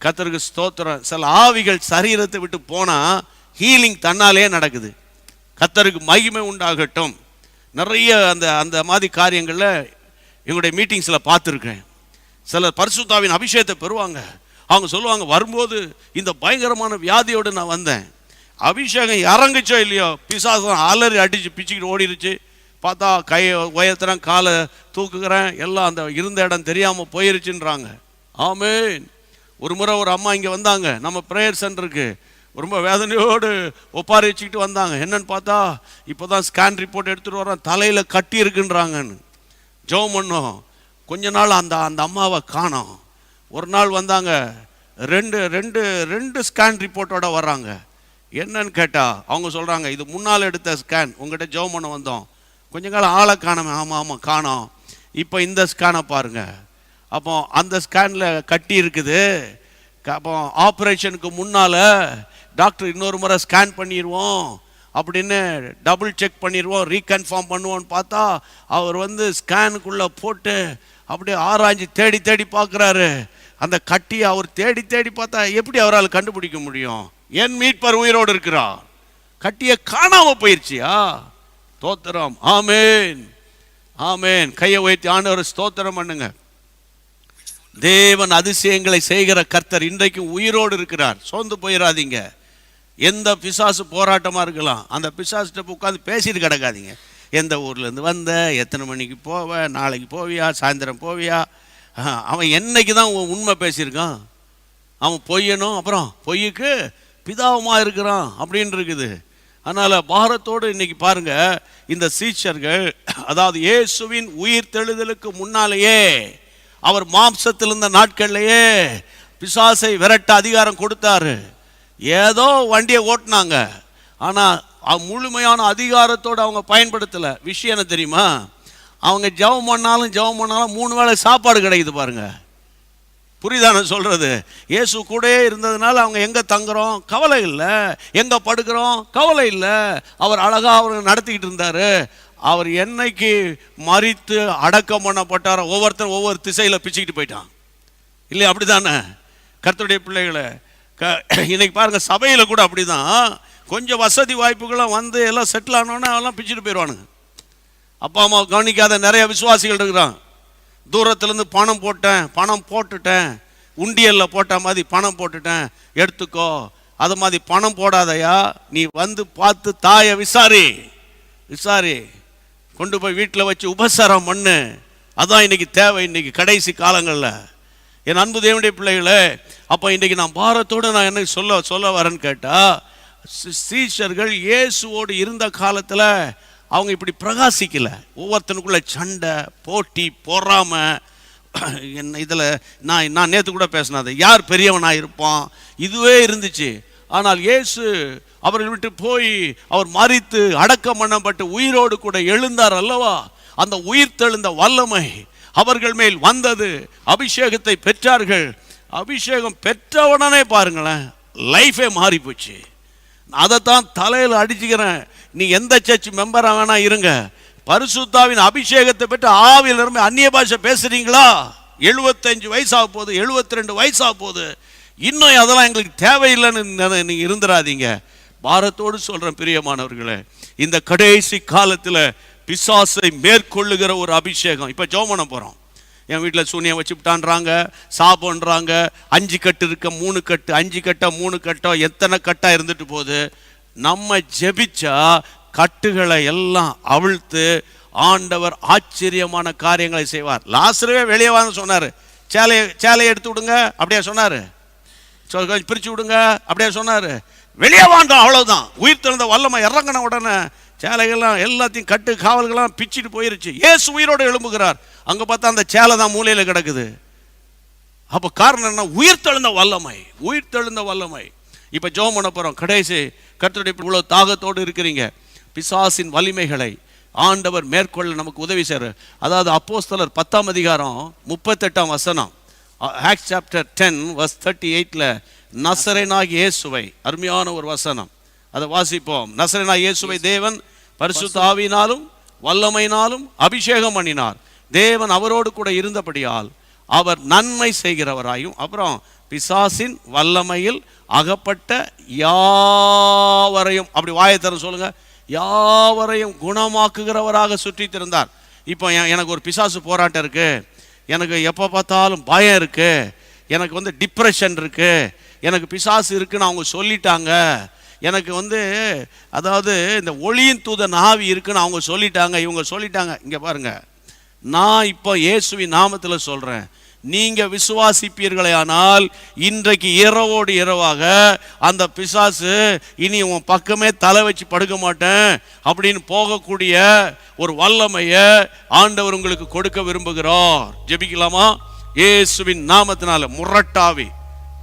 கர்த்தருக்கு ஸ்தோத்திரம். சில ஆவிகள் சரீரத்தை விட்டு போனால் ஹீலிங் தன்னாலே நடக்குது. கர்த்தருக்கு மகிமை உண்டாகட்டும். நிறைய அந்த மாதிரி காரியங்களில் எங்களுடைய மீட்டிங்ஸில் பார்த்துருக்கேன். சிலர் பரிசுத்தாவின் அபிஷேகத்தை பெறுவாங்க. அவங்க சொல்லுவாங்க, வரும்போது இந்த பயங்கரமான வியாதியோடு நான் வந்தேன், அபிஷேகம் இறங்குச்சோ இல்லையோ, பிசாசம் அலறி அடித்து பிச்சுக்கிட்டு ஓடிடுச்சு. பார்த்தா கை உயர்த்துறேன், காலை தூக்குகிறேன், எல்லாம் அந்த இருந்த இடம் தெரியாமல் போயிருச்சுன்றாங்க. ஆமேன். ஒரு முறை ஒரு அம்மா இங்கே வந்தாங்க நம்ம ப்ரேயர் சென்டருக்கு. ரொம்ப வேதனையோடு ஒப்பாரி வச்சுக்கிட்டு வந்தாங்க. என்னன்னு பார்த்தா இப்போ தான் ஸ்கேன் ரிப்போர்ட் எடுத்துகிட்டு வரோம், தலையில் கட்டி இருக்குன்றாங்கன்னு. ஜெபம் பண்ணோம். கொஞ்ச நாள் அந்த அந்த அம்மாவை காணோம். ஒரு நாள் வந்தாங்க, ரெண்டு ரெண்டு ரெண்டு ஸ்கேன் ரிப்போர்ட்டோட வர்றாங்க. என்னன்னு கேட்டால் அவங்க சொல்கிறாங்க, இது முன்னால் எடுத்த ஸ்கேன், உங்கள்கிட்ட ஜெபம் பண்ண வந்தோம், கொஞ்ச காலம் ஆளை காணோமே. ஆமாம் ஆமாம் காணோம். இப்போ இந்த ஸ்கேனை பாருங்கள். அப்போ அந்த ஸ்கேனில் கட்டி இருக்குது. அப்போ ஆப்ரேஷனுக்கு முன்னால் டாக்டர் இன்னொரு முறை ஸ்கேன் பண்ணிடுவோம் அப்படின்னு டபுள் செக் பண்ணிடுவோம், ரீகன்ஃபார்ம் பண்ணுவோன்னு பார்த்தா அவர் ஸ்கேனுக்குள்ளே போட்டு அப்படியே ஆராய்ச்சி தேடி தேடி பார்க்குறாரு. அந்த கட்டியை அவர் தேடி தேடி பார்த்தா எப்படி அவரால் கண்டுபிடிக்க முடியும்? என் மீட்பர் உயிரோடு இருக்கிறார். கட்டியை காணாமல் போயிடுச்சியா? ஸ்தோத்திரம். ஆமேன் ஆமேன். கையை உயர்த்தி ஆண்டவரை ஸ்தோத்திரம் பண்ணுங்க. தேவன் அதிசயங்களை செய்கிற கர்த்தர் இன்றைக்கும் உயிரோடு இருக்கிறார். சோர்ந்து போயிடாதீங்க. எந்த பிசாசு போராட்டமாக இருக்கலாம், அந்த பிசாசுகிட்ட உட்காந்து பேசிட்டு கிடக்காதீங்க. எந்த ஊர்லேருந்து வந்த, எத்தனை மணிக்கு போவ, நாளைக்கு போவியா, சாயந்தரம் போவியா? அவன் என்னைக்கு தான் உண்மை பேசியிருக்கான்? அவன் பொய்யணும், அப்புறம் பொய்யுக்கு பிதாவுமாக இருக்கிறான் அப்படின்னு இருக்குது. அதனால் பாரத்தோடு இன்னைக்கு பாருங்க, இந்த சீஷர்கள், அதாவது இயேசுவின் உயிர் தெழுதலுக்கு முன்னாலேயே, அவர் மாம்சத்தில் இருந்த நாட்கள்லையே பிசாசை விரட்ட அதிகாரம் கொடுத்தாரு. ஏதோ வண்டியை ஓட்டினாங்க, ஆனால் முழுமையான அதிகாரத்தோடு அவங்க பயன்படுத்தலை. விஷயம் என்ன தெரியுமா? அவங்க ஜெபம் பண்ணாலும் 3 வேளை சாப்பாடு கிடைக்குது பாருங்க. புரியுதானே சொல்கிறது? இயேசு கூடயே இருந்ததுனால அவங்க எங்கே தங்குறோம் கவலை இல்லை, எங்கே படுக்கிறோம் கவலை இல்லை. அவர் அழகாக அவர் நடத்திக்கிட்டு இருந்தார். அவர் என்னைக்கு மரித்து அடக்கம் பண்ணப்பட்டாரோ ஒவ்வொருத்தரும் ஒவ்வொரு திசையில் பிச்சுக்கிட்டு போயிட்டான் இல்லையா? அப்படி தானே கர்த்தருடைய பிள்ளைகளை? இன்னைக்கு பாருங்கள், சபையில் கூட அப்படி தான். கொஞ்சம் வசதி வாய்ப்புகளும் எல்லாம் செட்டில் ஆனோன்னா அவெல்லாம் பிச்சுட்டு போயிடுவானுங்க. அப்பா அம்மா கவனிக்காத நிறைய விசுவாசிகள் இருக்கிறான். தூரத்துலேருந்து பணம் போட்டுட்டேன், உண்டியலில் போட்ட மாதிரி பணம் போட்டுட்டேன், எடுத்துக்கோ. அது மாதிரி பணம் போடாதையா, நீ பார்த்து தாயை விசாரி, கொண்டு போய் வீட்டில் வச்சு உபசாரம் பண்ணு. அதான் இன்னைக்கு தேவை, இன்னைக்கு கடைசி காலங்களில். என் அன்பு தேவனுடைய பிள்ளைகளே, அப்போ இன்றைக்கி நான் பாரத்தோடு நான் என்ன சொல்ல வரேன்னு கேட்டால், சீஷர்கள் இயேசுவோடு இருந்த காலத்தில் அவங்க இப்படி பிரகாசிக்கல. ஒவ்வொருத்தனுக்குள்ள சண்டை, போட்டி, பொறாமை. என்ன இதில் நான் நேற்று கூட பேசினது, யார் பெரியவனாக இருப்பான், இதுவே இருந்துச்சு. ஆனால் இயேசு அவர்கள் விட்டு போய் அவர் மரித்து அடக்கம் பண்ணப்பட்டு உயிரோடு கூட எழுந்தார் அல்லவா? அந்த உயிர் தெழுந்த வல்லமை அவர்கள் மேல் வந்தது. அபிஷேகத்தை பெற்றார்கள். அபிஷேகம் பெற்றவுடனே பாருங்களேன், லைஃபே மாறி போச்சு. அதைத்தான் தலையில் அடிச்சுக்கிறேன். நீ எந்த சர்ச் மெம்பராக வேணா இருங்க, பரிசுத்தாவின் அபிஷேகத்தை பெற்று ஆவியில் நிரம்பி அந்நிய பாஷை பேசுறீங்களா? 75 வயசாக போகுது, 72 வயசாக போகுது, இன்னும் அதெல்லாம் எங்களுக்கு தேவையில்லைன்னு நீங்கள் இருந்துடாதீங்க. பாரத்தோடு சொல்கிறேன் பிரியமானவர்களே, இந்த கடைசி காலத்தில் பிசாசை மேற்கொள்ளுகிற ஒரு அபிஷேகம். இப்போ ஜெபம் பண்ண போகிறோம். என் வீட்டில் சூனியம் வச்சுட்டான்றாங்க, சாபன்றாங்க. 5 கட்டு இருக்க 3 கட்டு, 5 கட்டா 3 கட்டோ, எத்தனை கட்டாக இருந்துட்டு போகுது. நம்ம ஜெபிச்சா கட்டுகளை எல்லாம் அவிழ்த்து ஆண்டவர் ஆச்சரியமான காரியங்களை செய்வார். லாசருவே வெளியே வாங்க சொன்னார். சேலையை எடுத்து விடுங்க அப்படியே சொன்னார். பிரித்து விடுங்க அப்படியே சொன்னார். வெளியே வாண்டோம், அவ்வளோதான். உயிர் தெழுந்த வல்லமை இறங்கின உடனே சேலைகள்லாம் எல்லாத்தையும் கட்டு காவல்கள்லாம் பிச்சுட்டு போயிருச்சு. ஏசு உயிரோடு எழும்புகிறார். அங்கே பார்த்தா அந்த சேலை தான் மூலையில் கிடக்குது. அப்போ காரணம் என்ன? உயிர் தெழுந்த வல்லமை, உயிர் தெழுந்த வல்லமை. இப்போ ஜெபம் பண்ண போகிறோம். கடைசி கர்த்தருடைய இவ்வளோ தாகத்தோடு இருக்கிறீங்க. பிசாசின் வலிமைகளை ஆண்டவர் மேற்கொள்ள நமக்கு உதவி செய்கிறார். அதாவது அப்போஸ்தலர் 10ஆம் அதிகாரம் 38ஆம் வசனம், ஆக்ட்ஸ் சாப்டர் 10 verse 38ல் நசரேனாகிய இயேசுவை, அருமையான ஒரு வசனம், அதை வாசிப்போம். நசரேனாகிய இயேசுவை தேவன் பரிசுத்த ஆவியினாலும் வல்லமையினாலும் அபிஷேகம் பண்ணினார். தேவன் அவரோடு கூட இருந்தபடியால் அவர் நன்மை செய்கிறவராயும், அப்புறம் பிசாசின் வல்லமையில் அகப்பட்ட யாவரையும், அப்படி வாயத்தர சொல்லுங்க, யாவரையும் குணமாக்குகிறவராக சுற்றி திரிந்தார். இப்போ எனக்கு ஒரு பிசாசு போராட்டம் இருக்கு, எனக்கு எப்போ பார்த்தாலும் பயம் இருக்கு, எனக்கு டிப்ரெஷன் இருக்கு, எனக்கு பிசாசு இருக்குன்னு அவங்க சொல்லிட்டாங்க, எனக்கு அதாவது இந்த ஒளியின் தூதன் ஆவி இருக்குன்னு அவங்க சொல்லிட்டாங்க, இவங்க சொல்லிட்டாங்க. இங்கே பாருங்க, நான் இப்போ இயேசுவின் நாமத்தில் சொல்கிறேன், நீங்க விசுவாசிப்பீர்களே ஆனால் இன்றைக்கு இரவோடு இரவாக அந்த பிசாசு இனி உன் பக்கமே தலை வச்சு படுக்க மாட்டேன் அப்படின்னு போகக்கூடிய ஒரு வல்லமைய ஆண்டவர் உங்களுக்கு கொடுக்க விரும்புகிறார். ஜெபிக்கலாமா? இயேசுவின் நாமத்தினால முரட்டாவி,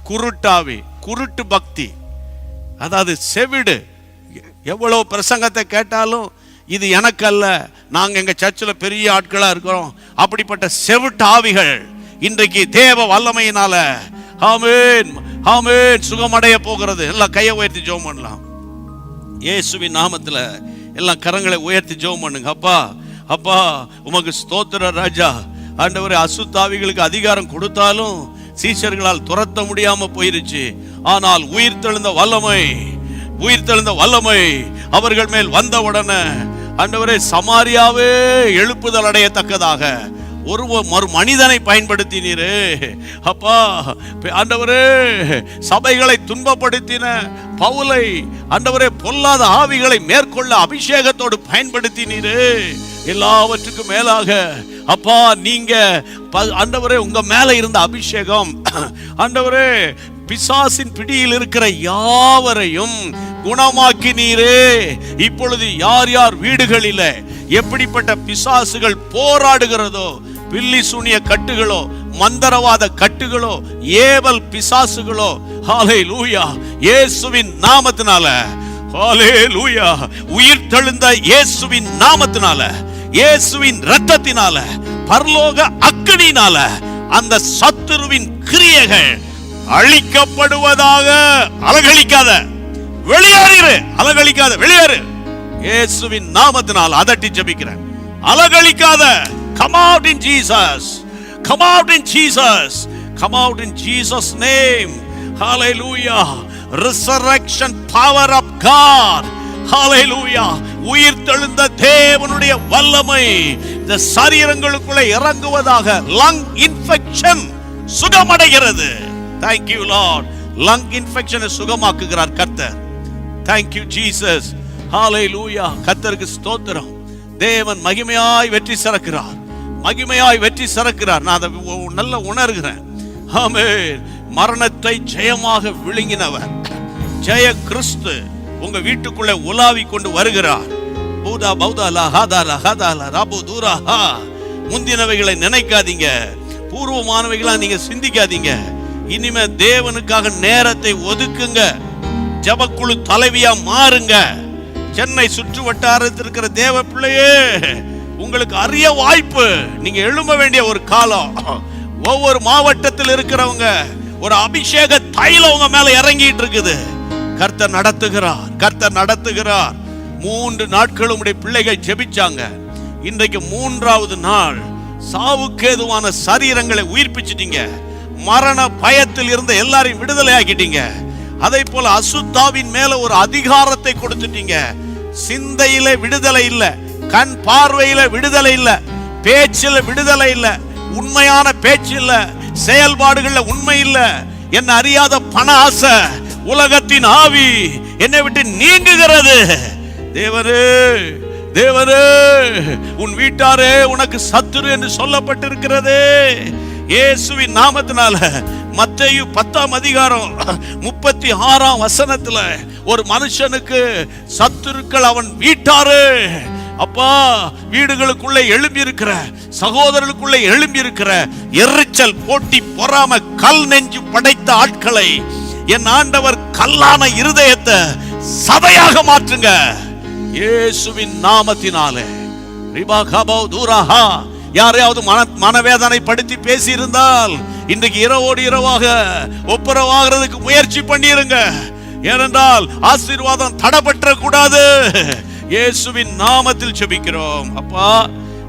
குருட்டாவி, குருட்டு பக்தி, அதாவது செவிடு, எவ்வளவு பிரசங்கத்தை கேட்டாலும் இது எனக்கு அல்ல, நாங்க எங்க சர்ச்சில் பெரிய ஆட்களா இருக்கிறோம், அப்படிப்பட்ட செவிட்டு ஆவிகள் இன்றைக்கு தேவ வல்லமையினால ஆமென் ஆமென் சுகமடைய போகிறது. எல்லாம் கையை உயர்த்தி ஜெபம் பண்ணலாம். இயேசுவின் நாமத்துல எல்லாம் கரங்களை உயர்த்தி ஜெபம் பண்ணுங்க. அப்பா அப்பா உமக்கு ஸ்தோத்திர ராஜா. ஆண்டவரே, அசுத்தாவிகளுக்கு அதிகாரம் கொடுத்தாலும் சீஷர்களால் துரத்த முடியாம போயிருச்சு. ஆனால் உயிர்த்தெழுந்த வல்லமை அவர்கள் மேல் வந்த உடனே ஆண்டவரே, சமாரியாவே எழுப்புதல் அடையத்தக்கதாக ஒரு மனிதனை பயன்படுத்தினீரே அப்பா. ஆண்டவரே, சபைகளை துன்பப்படுத்தின பவுலை ஆண்டவரே பொல்லாத ஆவிகளை மேற்கொள்ள அபிஷேகத்தோடு பயன்படுத்தினீரே. எல்லாவற்றுக்கும் மேலாக அப்பா, நீங்க ஆண்டவரே உங்க மேல இருந்த அபிஷேகம் ஆண்டவரே பிசாசின் பிடியில் இருக்கிற யாவரையும் குணமாக்கினீரே. இப்பொழுது யார் யார் வீடுகளில் எப்படிப்பட்ட பிசாசுகள் போராடுகிறதோ, பில்லி சூனிய கட்டுகளோ, மந்திரவாத கட்டுகளோ, ஏவல் பிசாசுகளோ, ஹல்லேலூயா, இயேசுவின் நாமத்தினால, ஹல்லேலூயா, உயிர்த்தெழுந்த இயேசுவின் நாமத்தினால, இயேசுவின் இரத்தத்தினால, பரலோக அக்கினியினால அந்த சத்துருவின் கிரியைகள் அழிக்கப்படுவதாக. அலகழிக்காத, வெளியேறு, அலகழிக்காத, வெளியேறு. இயேசுவின் நாமத்தினால் அதட்டி ஜெபிக்கிறேன். அலகழிக்காத. Come out in Jesus. Come out in Jesus. Come out in Jesus' name. Hallelujah. Resurrection power of God. Hallelujah. உயிர்த்தெழுந்த தேவனுடைய வல்லமை இந்த சரீரங்களுக்குள்ளே இறங்குவதாக. லங் இன்ஃபெக்ஷன் சுகமடைகிறது. Thank you Lord. லங் இன்ஃபெக்ஷனை சுகமாக்குகிறார் கர்த்தர். Thank you Jesus. Hallelujah. கர்த்தருக்கு ஸ்தோத்திரம். தேவன் மகிமையாய் வெற்றி சிறக்கிறார், மகிமையாய் வெற்றி சிறக்கிறார். நான் அதை நல்ல உணர்கிறேன். ஆமென். மரணத்தை ஜெயமாக விழுங்கினவர் ஜெய கிறிஸ்து உங்க வீட்டுக்குள்ளே உலாவி கொண்டு வருகிறார். பூதா பௌதாலா ஹாதாலா ஹாதாலா ராபு தூராஹா. முந்தினவைகளை நினைக்காதீங்க, பூர்வமானவைகளா நீங்க சிந்திக்காதீங்க. இனிமே தேவனுக்காக நேரத்தை ஒதுக்குங்க. ஜபக்குழு தலைவியா மாறுங்க. சென்னை சுற்று வட்டாரத்தில் இருக்கிற தேவ பிள்ளையே, உங்களுக்கு அரிய வாய்ப்பு. நீங்க எழும்ப வேண்டிய ஒரு காலம். ஒவ்வொரு மாவட்டத்தில் இருக்கிறவங்க ஒரு அபிஷேக தைலம் உங்க மேல இறங்கிட்டு இருக்குது. கர்த்தர் நடத்துகிறார், கர்த்தர் நடத்துகிறார். 3 நாட்கள் உடைய பிள்ளைகள் ஜெபிச்சாங்க. இன்றைக்கு 3வது நாள். சாவுக்கேதுவான சரீரங்களை உயிர்ப்பிச்சிட்டீங்க. மரண பயத்தில் இருந்த எல்லாரையும் விடுதலை ஆக்கிட்டீங்க. அதே போல அசுத்தாவின் மேல ஒரு அதிகாரத்தை கொடுத்துட்டீங்க. சிந்தையில விடுதலை இல்ல, கண் பார்வையில விடுதலை இல்ல, பேச்சில விடுதலை இல்ல, உண்மையான பேச்சு இல்ல, செயல்பாடுகள்ல உண்மை இல்ல. என்ன அறியாத பண ஆசை, உலகத்தின் ஆவி என்னை விட்டு நீங்குகிறது. தேவரே, தேவரே, உன் வீட்டாரே உனக்கு சத்துரு என்று சொல்லப்பட்டிருக்கிறது. இயேசுவின் நாமத்தினால மத்தேயு 10ஆம் அதிகாரம் 36ஆம் வசனத்துல ஒரு மனுஷனுக்கு சத்துருக்கள் அவன் வீட்டாரு. அப்பா, வீடுகளுக்குள்ளே எழும்பி இருக்கிற சகோதரர்களுக்குள்ளே எழும்பி இருக்கிற எரிச்சல், போட்டி, பொறாம, கல் நெஞ்சு படைத்த ஆட்களை என் ஆண்டவர் கல்லான இருதயத்தை சதையாக மாற்றுங்க இயேசுவின் நாமத்தினாலே. யாரையாவது மனவேதனை படுத்தி பேசி இருந்தால் இன்றைக்கு இரவோடு இரவாக ஒப்புரவாகிறதுக்கு முயற்சி பண்ணிருங்க. ஏனென்றால் ஆசீர்வாதம் தடைபற்ற கூடாது. இயேசுவின் நாமத்தில் ஜெபிக்கிறோம். அப்பா,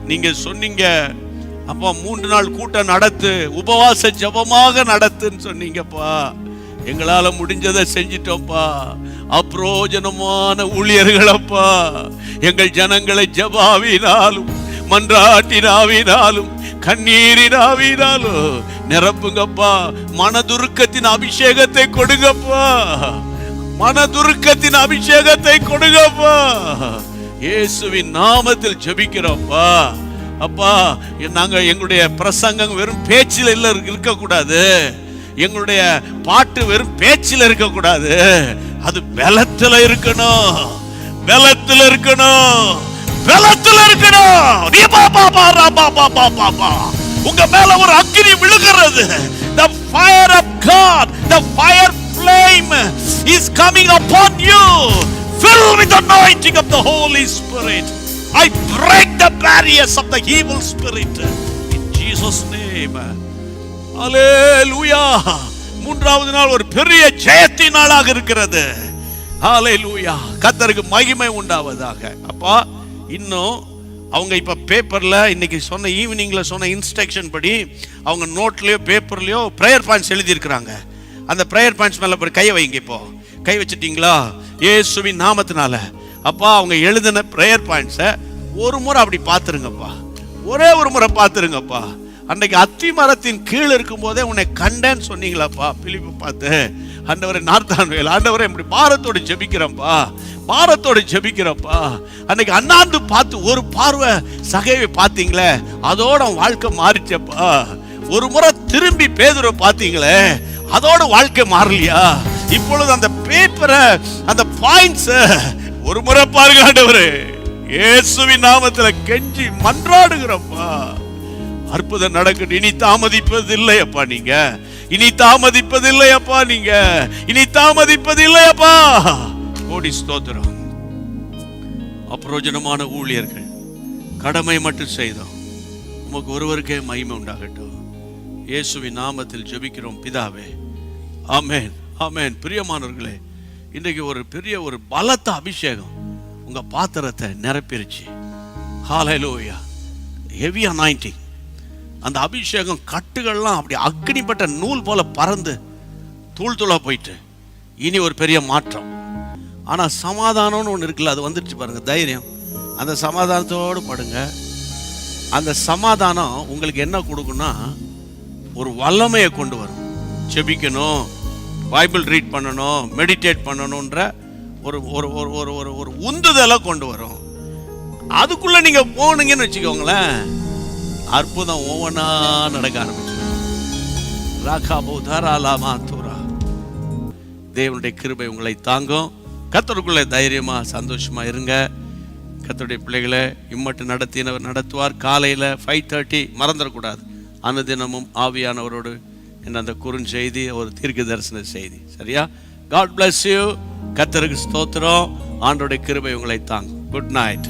நீங்க சொன்னீங்க அப்பா 3 நாள் கூட்டம் நடத்து, உபவாச ஜெபமாக நடத்துன்னு சொன்னீங்கப்பா. எங்களால முடிஞ்சதை செஞ்சிட்டோம்ப்பா. அப்ரோஜனமான ஊழியர்களப்பா, எங்கள் ஜனங்களை ஜெபாவினாலும் மன்றாட்டினாவினாலும் கண்ணீரினாவினாலும் நிரப்புங்கப்பா. மனதுருக்கத்தின் அபிஷேகத்தை கொடுங்கப்பா, மனதுருக்கத்தின் அபிஷேகத்தை கொடுங்கப்பா. இயேசுவின் நாமத்தில் ஜெபிக்கிறோம்ப்பா. அப்பா நாங்கள் எங்களுடைய பிரசங்கம் வெறும் பேச்சில் இல்லை இருக்கக்கூடாது, எங்களுடைய பாட்டு வெறும் பேச்சில் இருக்கக்கூடாது, அது பலத்துல இருக்கணும், பலத்துல இருக்கணும், பலத்துல இருக்கணும். நீ பாப்பா பாரா பாப்பா பாப்பா பா, உங்க மேல ஒரு அக்கினி விழுகிறது. The fire of God, the fire flame is coming upon you. Fill with the anointing of the Holy Spirit. I break the barriers of the evil spirit in Jesus name. Hallelujah. மூன்றாவது நாள் ஒரு பெரிய ஜெயத்தின் நாளாக இருக்கிறது. ஹalleluya. கர்த்தருக்கு மகிமை உண்டாவதாக. அப்பா இன்னும் அவங்க இப்ப பேப்பர்ல இன்னைக்கு சொன்ன ஈவினிங்ல சொன்ன இன்ஸ்ட்ரக்ஷன் படி அவங்க நோட்லயோ பேப்பர்லயோ பிரேயர் பாயிண்ட்ஸ் எழுதி இருக்கிறாங்க. அந்த பிரேயர் பாயிண்ட்ஸ் மேல போய் கையை வைங்க. இப்போ கை வச்சிட்டீங்களா? இயேசுவின் நாமத்தினால. அப்பா அவங்க எழுதின பிரேயர் பாயிண்ட்ஸை ஒரு முறை அப்படி பார்த்துருங்கப்பா, ஒரே ஒரு முறை பார்த்துருங்கப்பா. அன்னைக்கு அத்தி மரத்தின் கீழ் இருக்கும் போதே உன்னை கண்டேன்னு சொன்னீங்களாப்பா பிலிப்பு பார்த்து. ஆண்டவரே நார்த்தான்வேல், ஆண்டவரே இப்படி பாரத்தோடு ஜெபிக்கிறப்பா, பாரத்தோடு ஜெபிக்கிறப்பா. அன்னைக்கு அண்ணாந்து பார்த்து ஒரு பார்வை சகைவை பார்த்தீங்களே, அதோட வாழ்க்கை மாறிச்சப்பா. ஒரு முறை திரும்பி பேதுரை பார்த்தீங்களே, அதோட வாழ்க்கை மாறலையா? இப்பொழுது அந்த பேப்பரை அந்த பாயிண்ட்ஸ் ஒரு முறை பாருங்க. ஆண்டவரே இயேசுவின் நாமத்துல கெஞ்சி மன்றாடுகிறப்பா, அற்புதம் நடக்கட்டும். இனி தாமதிப்பது இல்லையப்பா, நீங்க இனி தாமதிப்பது இல்லையப்பா, நீங்க இனி தாமதிப்பது இல்லையப்பா. கோடி ஸ்தோத்திரம். அப்பிரோஜனமான ஊழியர்கள் கடமை மட்டும் செய்தோம். உமக்கு ஒருவருக்கே மகிமை உண்டாகட்டும். இயேசுவின் நாமத்தில் ஜெபிக்கிறோம் பிதாவே, ஆமென், ஆமென். பிரியமானவர்களே, இன்றைக்கு ஒரு பெரிய ஒரு பலத்த அபிஷேகம் உங்க பாத்திரத்தை நிரப்பிருச்சு. ஹalleluya. Heavy anointing. அந்த அபிஷேகம் கட்டுகள்லாம் அப்படி அக்னிப்பட்ட நூல் போல பறந்து தூள் தூளா போயிட்டு இனி ஒரு பெரிய மாற்றம். ஆனா சமாதானம்னு ஒன்று இருக்குல்ல, அது வந்துடுச்சு பாருங்க, தைரியம். அந்த சமாதானத்தோடு படுங்க. அந்த சமாதானம் உங்களுக்கு என்ன கொடுக்குன்னா ஒரு வல்லமையை கொண்டு வரும். செபிக்கணும், பைபிள் ரீட் பண்ணணும், மெடிடேட் பண்ணணுன்ற ஒரு ஒரு ஒரு ஒரு ஒரு உந்துதலை கொண்டு வரும். அதுக்குள்ள நீங்க போனீங்கன்னு வச்சுக்கோங்களேன், அற்புதம் ஒவ்வொன்றா நடக்க ஆரம்பிச்சிடும். தேவனுடைய கிருபை உங்களை தாங்கும். கர்த்தருக்குள்ளே தைரியமா சந்தோஷமா இருங்க. கர்த்தருடைய பிள்ளைகளை இம்மட்டு நடத்தினவர் நடத்துவார். காலையில் 5:30 மறந்துடக்கூடாது. அனுதினமும் ஆவியானவரோடு என்ன அந்த குறுஞ்செய்தி, ஒரு தீர்க்க தரிசன செய்தி. சரியா? God bless you. கர்த்தருக்கு ஸ்தோத்திரம். ஆண்டோடைய கிருபை உங்களை தாங்கும். Good night.